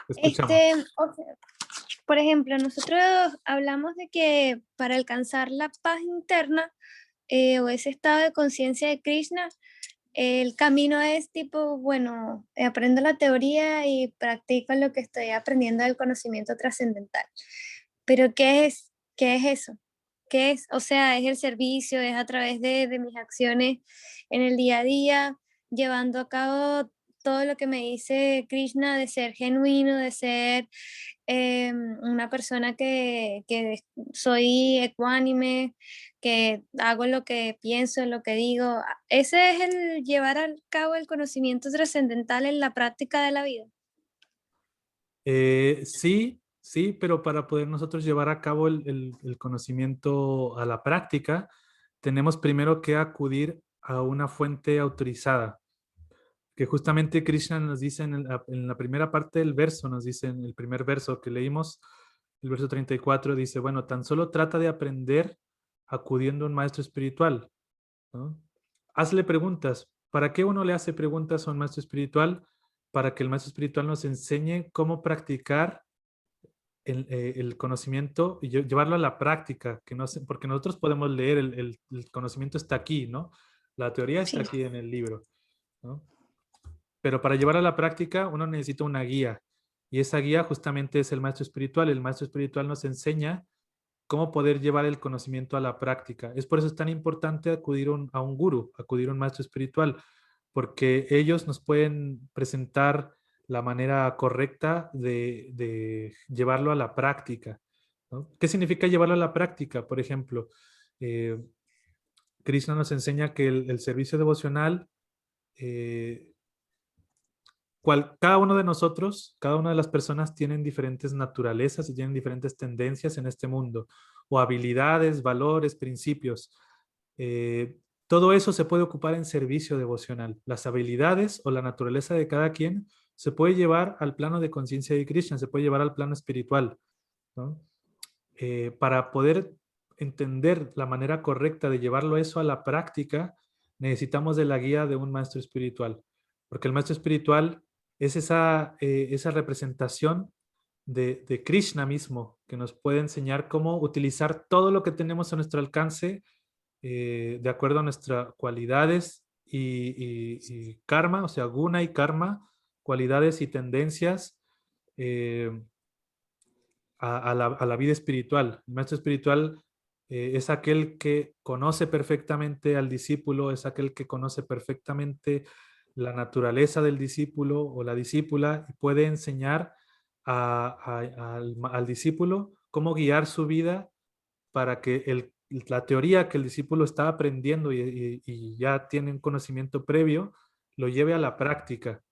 te escuchamos. O sea, por ejemplo, nosotros hablamos de que para alcanzar la paz interna o ese estado de conciencia de Krishna, el camino es tipo, bueno, aprendo la teoría y practico lo que estoy aprendiendo del conocimiento trascendental. Pero ¿qué es eso? ¿Qué es? O sea, es el servicio, es a través de mis acciones en el día a día, llevando a cabo todo lo que me dice Krishna de ser genuino, de ser una persona que soy ecuánime, que hago lo que pienso, lo que digo. Ese es el llevar a cabo el conocimiento trascendental en la práctica de la vida. Sí, sí, pero para poder nosotros llevar a cabo el conocimiento a la práctica, tenemos primero que acudir a una fuente autorizada, que justamente Krishna nos dice en la primera parte del verso, nos dice en el primer verso que leímos, el verso 34, dice, bueno, tan solo trata de aprender acudiendo a un maestro espiritual, ¿no? Hazle preguntas. ¿Para qué uno le hace preguntas a un maestro espiritual? Para que el maestro espiritual nos enseñe cómo practicar el conocimiento y llevarlo a la práctica, que no sé, porque nosotros podemos leer, el conocimiento está aquí, ¿no? La teoría está Sí. aquí en el libro, ¿no? Pero para llevar a la práctica uno necesita una guía y esa guía justamente es el maestro espiritual. El maestro espiritual nos enseña cómo poder llevar el conocimiento a la práctica. Es por eso es tan importante acudir a un gurú, acudir a un maestro espiritual, porque ellos nos pueden presentar la manera correcta de llevarlo a la práctica, ¿no? ¿Qué significa llevarlo a la práctica? Por ejemplo, eh, Krishna nos enseña que el servicio devocional, eh, cada uno de nosotros, cada una de las personas tienen diferentes naturalezas y tienen diferentes tendencias en este mundo, o habilidades, valores, principios. Eh, Todo eso se puede ocupar en servicio devocional. Las habilidades o la naturaleza de cada quien se puede llevar al plano de conciencia de Krishna, se puede llevar al plano espiritual, ¿no? Para poder entender la manera correcta de llevarlo eso a la práctica, necesitamos de la guía de un maestro espiritual, porque el maestro espiritual es esa representación de Krishna mismo, que nos puede enseñar cómo utilizar todo lo que tenemos a nuestro alcance de acuerdo a nuestras cualidades y karma, o sea, guna y karma, cualidades y tendencias a la vida espiritual. El maestro espiritual es aquel que conoce perfectamente al discípulo, es aquel que conoce perfectamente la naturaleza del discípulo o la discípula y puede enseñar al discípulo cómo guiar su vida para que la teoría que el discípulo está aprendiendo y ya tiene un conocimiento previo, lo lleve a la práctica.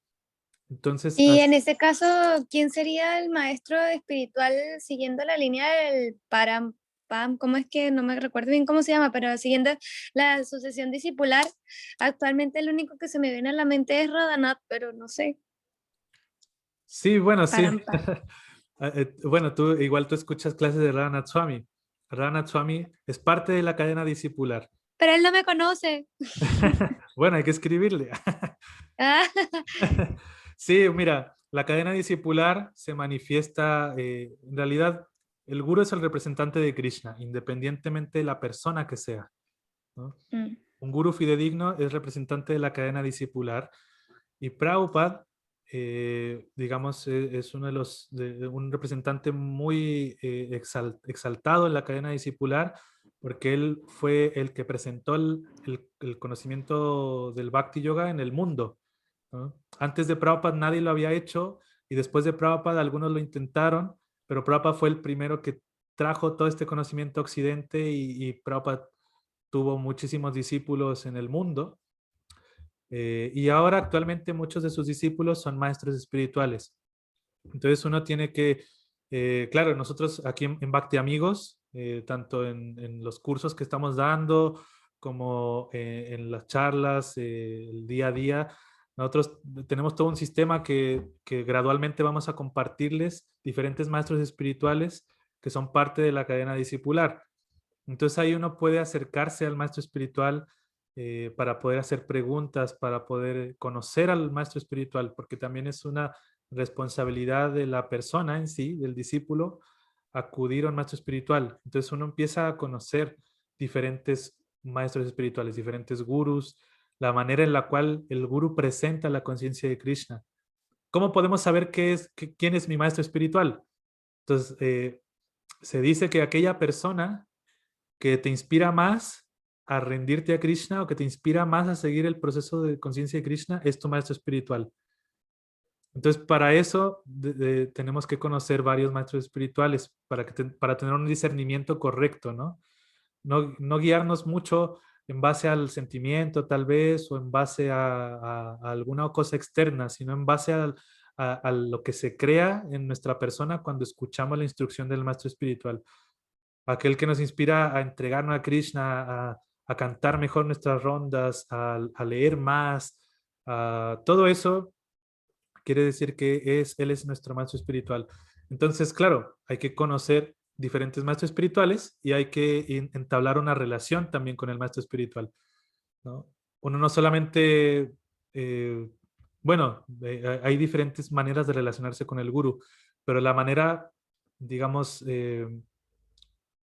Entonces, Y en ese caso, ¿quién sería el maestro espiritual siguiendo la línea del Parampam? ¿Cómo es que no me recuerdo bien cómo se llama? Pero siguiendo la sucesión discipular, actualmente el único que se me viene a la mente es Radhanath, pero no sé, sí, bueno, sí. Parampam. Bueno, igual tú escuchas clases de Radhanath Swami. Radhanath Swami es parte de la cadena discipular. Pero él no me conoce. Bueno, hay que escribirle. Ah, Sí, mira, la cadena discipular se manifiesta, en realidad, el guru es el representante de Krishna, independientemente de la persona que sea, ¿no? mm, Un guru fidedigno es representante de la cadena discipular y Prabhupada digamos, es uno de un representante muy exaltado en la cadena discipular, porque él fue el que presentó el conocimiento del Bhakti Yoga en el mundo, ¿no? Antes de Prabhupada nadie lo había hecho, y después de Prabhupada algunos lo intentaron, pero Prabhupada fue el primero que trajo todo este conocimiento a Occidente, y Prabhupada tuvo muchísimos discípulos en el mundo. Y ahora actualmente muchos de sus discípulos son maestros espirituales. Entonces uno tiene que, claro, nosotros aquí en Bhakti Amigos, tanto en los cursos que estamos dando como en las charlas, el día a día, nosotros tenemos todo un sistema que gradualmente vamos a compartirles diferentes maestros espirituales que son parte de la cadena discipular. Entonces ahí uno puede acercarse al maestro espiritual para poder hacer preguntas, para poder conocer al maestro espiritual, porque también es una responsabilidad de la persona en sí, del discípulo, acudir a un maestro espiritual. Entonces uno empieza a conocer diferentes maestros espirituales, diferentes gurús, la manera en la cual el gurú presenta la conciencia de Krishna. ¿Cómo podemos saber quién es mi maestro espiritual? Entonces, se dice que aquella persona que te inspira más a rendirte a Krishna, o que te inspira más a seguir el proceso de conciencia de Krishna, es tu maestro espiritual. Entonces, para eso tenemos que conocer varios maestros espirituales para tener un discernimiento correcto, ¿no? No guiarnos mucho en base al sentimiento, tal vez, o en base a alguna cosa externa, sino en base a lo que se crea en nuestra persona cuando escuchamos la instrucción del maestro espiritual. Aquel que nos inspira a entregarnos a Krishna, a cantar mejor nuestras rondas, a leer más, todo eso quiere decir que él es nuestro maestro espiritual. Entonces, claro, hay que conocer diferentes maestros espirituales y hay que entablar una relación también con el maestro espiritual, ¿no? Uno no solamente, bueno, hay diferentes maneras de relacionarse con el guru, pero la manera, digamos,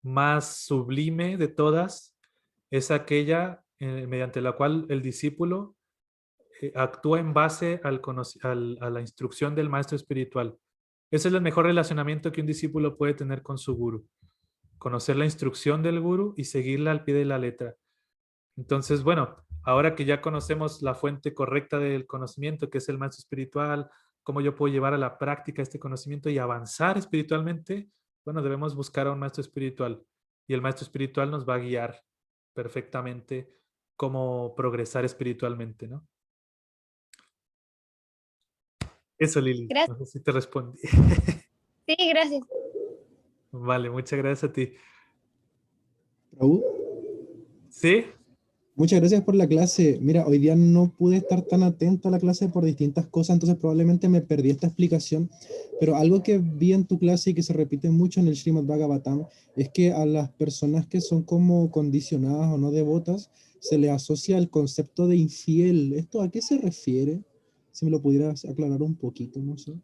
más sublime de todas es aquella mediante la cual el discípulo actúa en base a la instrucción del maestro espiritual. Ese es el mejor relacionamiento que un discípulo puede tener con su guru. Conocer la instrucción del guru y seguirla al pie de la letra. Entonces, bueno, ahora que ya conocemos la fuente correcta del conocimiento, que es el maestro espiritual, cómo yo puedo llevar a la práctica este conocimiento y avanzar espiritualmente, bueno, debemos buscar a un maestro espiritual. Y el maestro espiritual nos va a guiar perfectamente cómo progresar espiritualmente, ¿no? Eso, Lili. Gracias. No sé si te respondí. Sí, gracias. Vale, muchas gracias a ti. Raúl, ¿Sí? muchas gracias por la clase. Mira, hoy día no pude estar tan atento a la clase por distintas cosas, entonces probablemente me perdí esta explicación, pero algo que vi en tu clase y que se repite mucho en el Srimad Bhagavatam es que a las personas que son como condicionadas o no devotas se le asocia el concepto de infiel. ¿Esto a qué se refiere? Si me lo pudieras aclarar un poquito, no sé.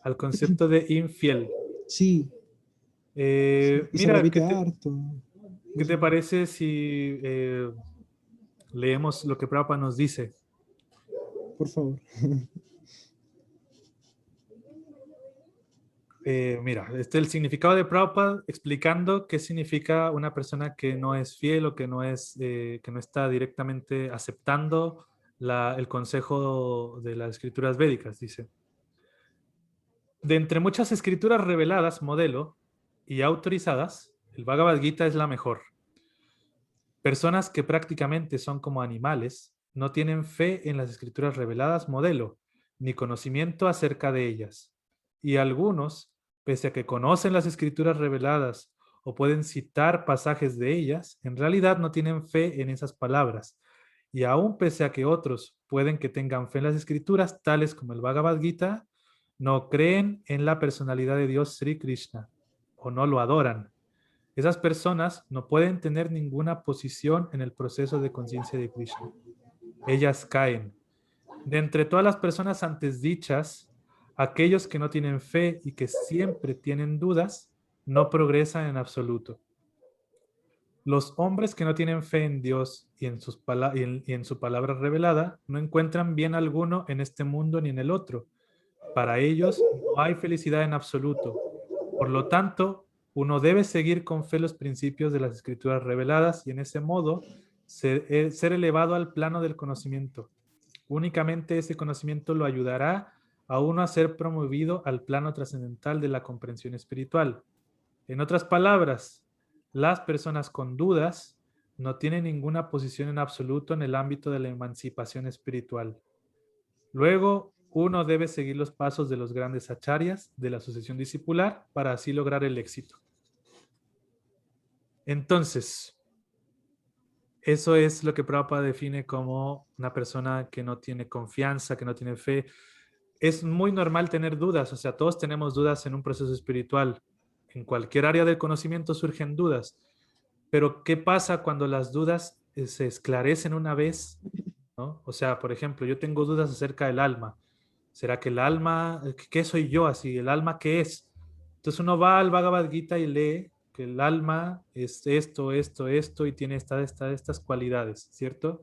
Al concepto de infiel. Sí, que se Mira, repite harto. ¿qué te parece si leemos lo que Prabhupada nos dice? Por favor. Mira, el significado de Prabhupada explicando qué significa una persona que no es fiel o que no está directamente aceptando el consejo de las escrituras védicas, dice. De entre muchas escrituras reveladas, modelo y autorizadas, el Bhagavad Gita es la mejor. Personas que prácticamente son como animales no tienen fe en las escrituras reveladas, modelo, ni conocimiento acerca de ellas. Y algunos, pese a que conocen las escrituras reveladas o pueden citar pasajes de ellas, en realidad no tienen fe en esas palabras. Y aún pese a que otros pueden que tengan fe en las escrituras, tales como el Bhagavad Gita, no creen en la personalidad de Dios Sri Krishna o no lo adoran. Esas personas no pueden tener ninguna posición en el proceso de conciencia de Krishna. Ellas caen. De entre todas las personas antes dichas, aquellos que no tienen fe y que siempre tienen dudas, no progresan en absoluto. Los hombres que no tienen fe en Dios y en su palabra revelada no encuentran bien alguno en este mundo ni en el otro. Para ellos no hay felicidad en absoluto. Por lo tanto, uno debe seguir con fe los principios de las escrituras reveladas y en ese modo ser elevado al plano del conocimiento. Únicamente ese conocimiento lo ayudará a uno a ser promovido al plano trascendental de la comprensión espiritual. En otras palabras, las personas con dudas no tienen ninguna posición en absoluto en el ámbito de la emancipación espiritual. Luego, uno debe seguir los pasos de los grandes acharyas de la sucesión discipular para así lograr el éxito. Entonces, eso es lo que Prabhupada define como una persona que no tiene confianza, que no tiene fe. Es muy normal tener dudas, o sea, todos tenemos dudas en un proceso espiritual. En cualquier área del conocimiento surgen dudas. Pero, ¿qué pasa cuando las dudas se esclarecen una vez? ¿No? O sea, por ejemplo, yo tengo dudas acerca del alma. ¿Será que el alma, qué soy yo así? ¿El alma qué es? Entonces uno va al Bhagavad Gita y lee que el alma es esto, esto, esto y tiene estas cualidades, ¿cierto?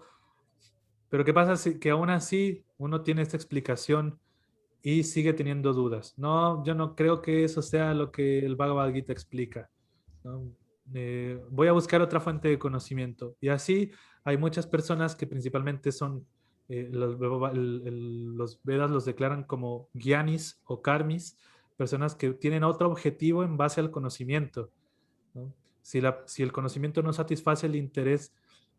Pero ¿qué pasa si que aún así uno tiene esta explicación y sigue teniendo dudas? No, yo no creo que eso sea lo que el Bhagavad Gita explica, ¿no? Voy a buscar otra fuente de conocimiento. Y así hay muchas personas que principalmente son, los Vedas los declaran como gyanis o karmis, personas que tienen otro objetivo en base al conocimiento, ¿no? Si el conocimiento no satisface el interés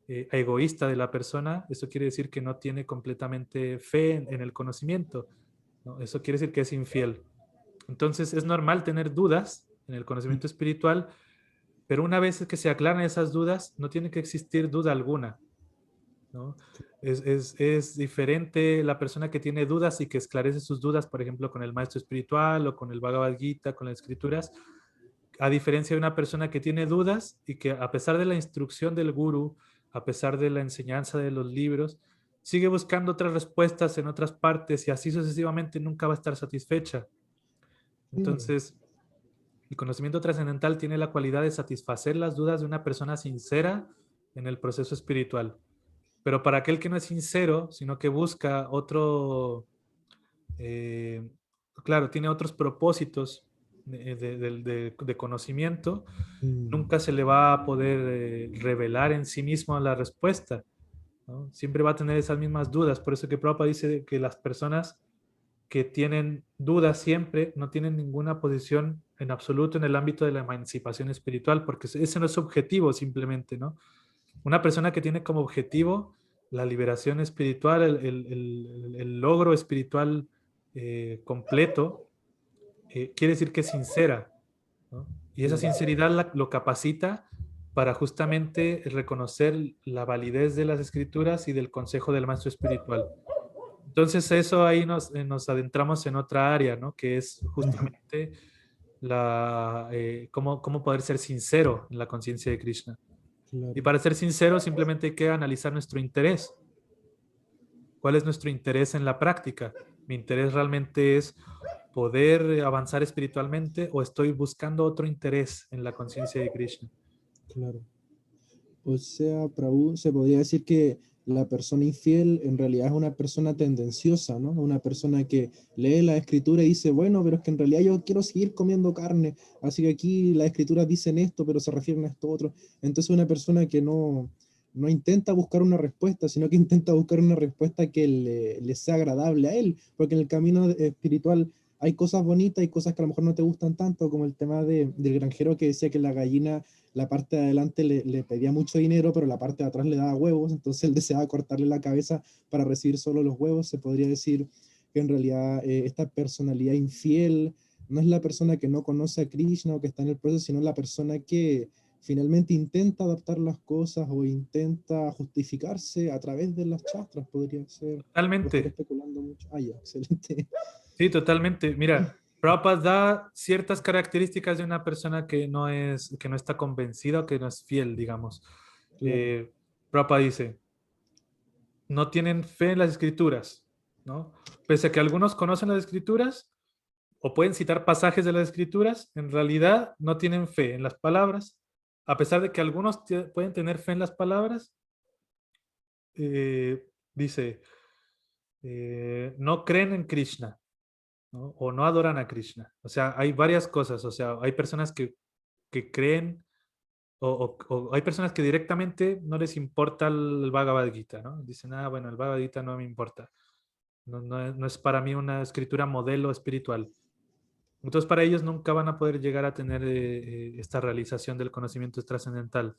egoísta de la persona, eso quiere decir que no tiene completamente fe en el conocimiento, ¿no? Eso quiere decir que es infiel. Entonces es normal tener dudas en el conocimiento espiritual, pero una vez que se aclaran esas dudas, no tiene que existir duda alguna, ¿no? Es diferente la persona que tiene dudas y que esclarece sus dudas, por ejemplo, con el maestro espiritual o con el Bhagavad Gita, con las escrituras, a diferencia de una persona que tiene dudas y que a pesar de la instrucción del gurú, a pesar de la enseñanza de los libros, sigue buscando otras respuestas en otras partes y así sucesivamente nunca va a estar satisfecha. Claro. Entonces, el conocimiento trascendental tiene la cualidad de satisfacer las dudas de una persona sincera en el proceso espiritual. Pero para aquel que no es sincero, sino que busca otro, eh, claro, tiene otros propósitos de conocimiento, Mm, nunca se le va a poder revelar en sí mismo la respuesta, ¿no? Siempre va a tener esas mismas dudas. Por eso que Prabhupada dice que las personas que tienen dudas siempre no tienen ninguna posición en absoluto en el ámbito de la emancipación espiritual, porque ese no es su objetivo simplemente, ¿no? Una persona que tiene como objetivo la liberación espiritual, el logro espiritual completo, quiere decir que es sincera, ¿no? Y esa claro. sinceridad lo capacita para justamente reconocer la validez de las escrituras y del consejo del maestro espiritual. Entonces eso ahí nos adentramos en otra área, ¿no? Que es justamente cómo poder ser sincero en la conciencia de Krishna. Y Claro. para ser sincero, simplemente hay que analizar nuestro interés. ¿Cuál es nuestro interés en la práctica? ¿Mi interés realmente es poder avanzar espiritualmente o estoy buscando otro interés en la conciencia de Krishna? Claro. O sea, Prabhu, se podría decir que la persona infiel en realidad es una persona tendenciosa, ¿no? Una persona que lee la escritura y dice, bueno, pero es que en realidad yo quiero seguir comiendo carne, así que aquí las escrituras dicen esto, pero se refieren a esto otro. Entonces una persona que no intenta buscar una respuesta, sino que intenta buscar una respuesta que le sea agradable a él, porque en el camino espiritual hay cosas bonitas y cosas que a lo mejor no te gustan tanto, como el tema del granjero que decía que la gallina la parte de adelante le pedía mucho dinero, pero la parte de atrás le daba huevos, entonces él deseaba cortarle la cabeza para recibir solo los huevos. Se podría decir que en realidad esta personalidad infiel no es la persona que no conoce a Krishna o que está en el proceso, sino la persona que finalmente intenta adaptar las cosas o intenta justificarse a través de las chastras, podría ser. O estaré Totalmente. especulando mucho. Ah, ya, excelente. Sí, totalmente. Mira, Prabhupada da ciertas características de una persona que no está convencida o que no es fiel, digamos. Claro. Prabhupada dice, no tienen fe en las escrituras, ¿no? Pese a que algunos conocen las escrituras o pueden citar pasajes de las escrituras, en realidad no tienen fe en las palabras. A pesar de que algunos pueden tener fe en las palabras, dice, no creen en Krishna. ¿no? O no adoran a Krishna. O sea, hay varias cosas. O sea, hay personas que creen o hay personas que directamente no les importa el Bhagavad Gita, ¿no? Dicen, ah, bueno, el Bhagavad Gita no me importa. No es para mí una escritura modelo espiritual. Entonces, para ellos nunca van a poder llegar a tener esta realización del conocimiento trascendental.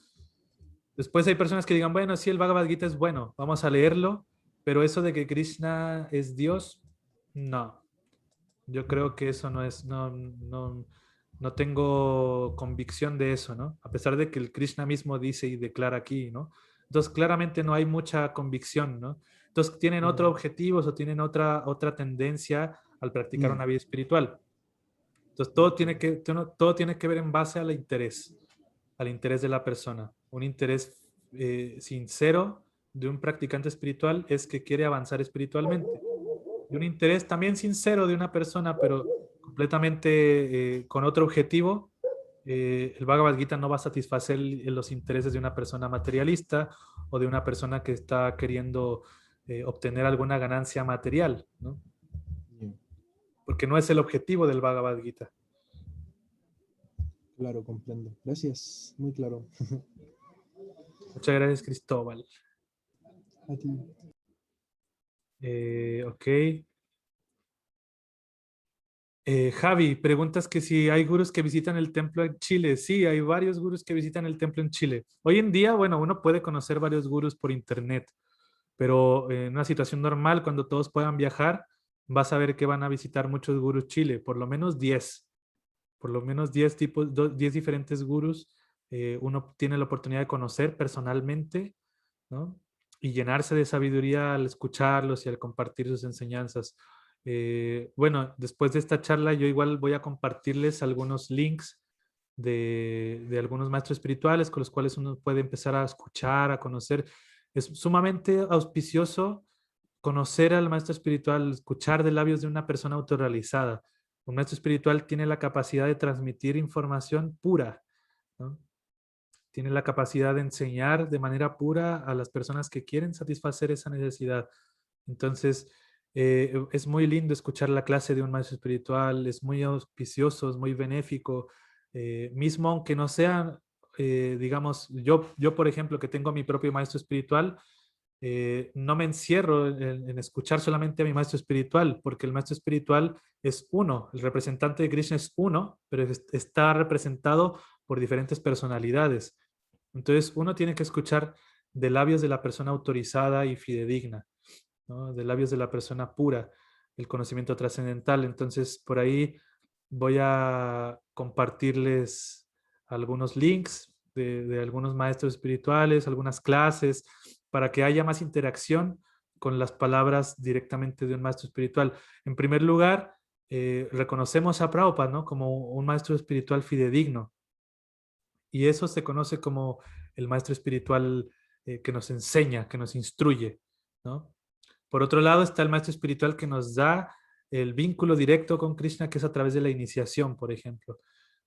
Después hay personas que digan, bueno, sí, el Bhagavad Gita es bueno, vamos a leerlo, pero eso de que Krishna es Dios, no. Yo creo que eso no tengo convicción de eso, ¿no? A pesar de que el Krishna mismo dice y declara aquí, ¿no? Entonces, claramente no hay mucha convicción, ¿no? Entonces, tienen otros objetivos o tienen otra tendencia al practicar una vida espiritual. Entonces, todo tiene que ver en base al interés de la persona. Un interés sincero de un practicante espiritual es que quiere avanzar espiritualmente. Y un interés también sincero de una persona, pero completamente con otro objetivo, el Bhagavad Gita no va a satisfacer los intereses de una persona materialista o de una persona que está queriendo obtener alguna ganancia material, ¿no? Porque no es el objetivo del Bhagavad Gita. Claro, comprendo. Gracias, muy claro. Muchas gracias, Cristóbal. A ti. Ok. Javi, preguntas que si hay gurús que visitan el templo en Chile. Sí, hay varios gurús que visitan el templo en Chile. Hoy en día, bueno, uno puede conocer varios gurús por internet, pero en una situación normal, cuando todos puedan viajar, vas a ver que van a visitar muchos gurús Chile, por lo menos 10. Por lo menos 10 tipos, 10 diferentes gurús. Uno tiene la oportunidad de conocer personalmente, ¿no? Y llenarse de sabiduría al escucharlos y al compartir sus enseñanzas. Bueno, después de esta charla yo igual voy a compartirles algunos links de algunos maestros espirituales con los cuales uno puede empezar a escuchar, a conocer. Es sumamente auspicioso conocer al maestro espiritual, escuchar de labios de una persona autorrealizada. Un maestro espiritual tiene la capacidad de transmitir información pura, ¿no? Tiene la capacidad de enseñar de manera pura a las personas que quieren satisfacer esa necesidad. Entonces, es muy lindo escuchar la clase de un maestro espiritual, es muy auspicioso, es muy benéfico, mismo aunque no sean, digamos, yo, por ejemplo, que tengo mi propio maestro espiritual, no me encierro en escuchar solamente a mi maestro espiritual, porque el maestro espiritual es uno, el representante de Krishna es uno, pero está representado por diferentes personalidades. Entonces, uno tiene que escuchar de labios de la persona autorizada y fidedigna, ¿no? De labios de la persona pura, el conocimiento trascendental. Entonces, por ahí voy a compartirles algunos links de algunos maestros espirituales, algunas clases, para que haya más interacción con las palabras directamente de un maestro espiritual. En primer lugar, reconocemos a Prabhupada, ¿no? Como un maestro espiritual fidedigno. Y eso se conoce como el maestro espiritual que nos enseña, que nos instruye, ¿no? Por otro lado está el maestro espiritual que nos da el vínculo directo con Krishna, que es a través de la iniciación, por ejemplo.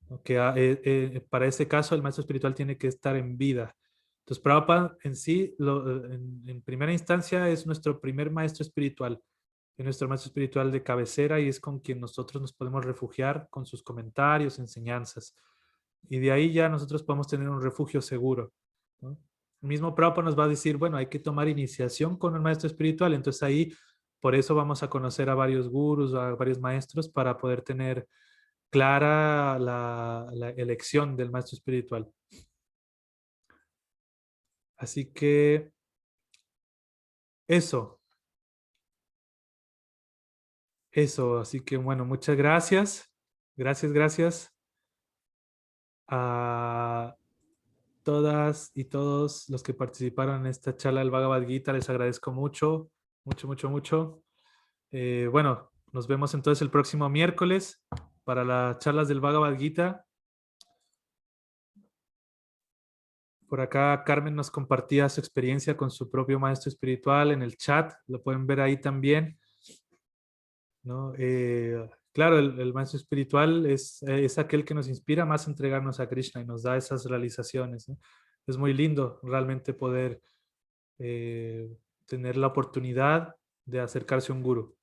¿No? Que para ese caso el maestro espiritual tiene que estar en vida. Entonces, Prabhupada en sí, en primera instancia, es nuestro primer maestro espiritual. Es nuestro maestro espiritual de cabecera y es con quien nosotros nos podemos refugiar con sus comentarios, enseñanzas. Y de ahí ya nosotros podemos tener un refugio seguro, ¿no? El mismo Prabhupada nos va a decir, bueno, hay que tomar iniciación con un maestro espiritual. Entonces ahí, por eso vamos a conocer a varios gurus, a varios maestros, para poder tener clara la elección del maestro espiritual. Así que eso, así que bueno, muchas gracias. Gracias a todas y todos los que participaron en esta charla del Bhagavad Gita. Les agradezco mucho, mucho. Bueno, nos vemos entonces el próximo miércoles para las charlas del Bhagavad Gita. Por acá Carmen nos compartía su experiencia con su propio maestro espiritual en el chat. Lo pueden ver ahí también, ¿no? Claro, el maestro espiritual es aquel que nos inspira más a entregarnos a Krishna y nos da esas realizaciones, ¿no? Es muy lindo realmente poder tener la oportunidad de acercarse a un gurú.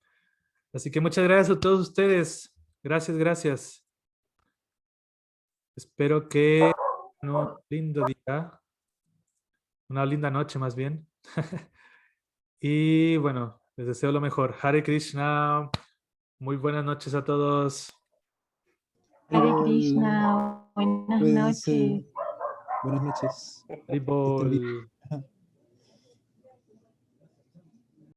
Así que muchas gracias a todos ustedes. Gracias, gracias. Espero que un lindo día, una linda noche más bien. Y bueno, les deseo lo mejor. Hare Krishna. Muy buenas noches a todos. Hare Krishna, buenas Cuídense. noches. Buenas noches. Que estén bien. Haribol.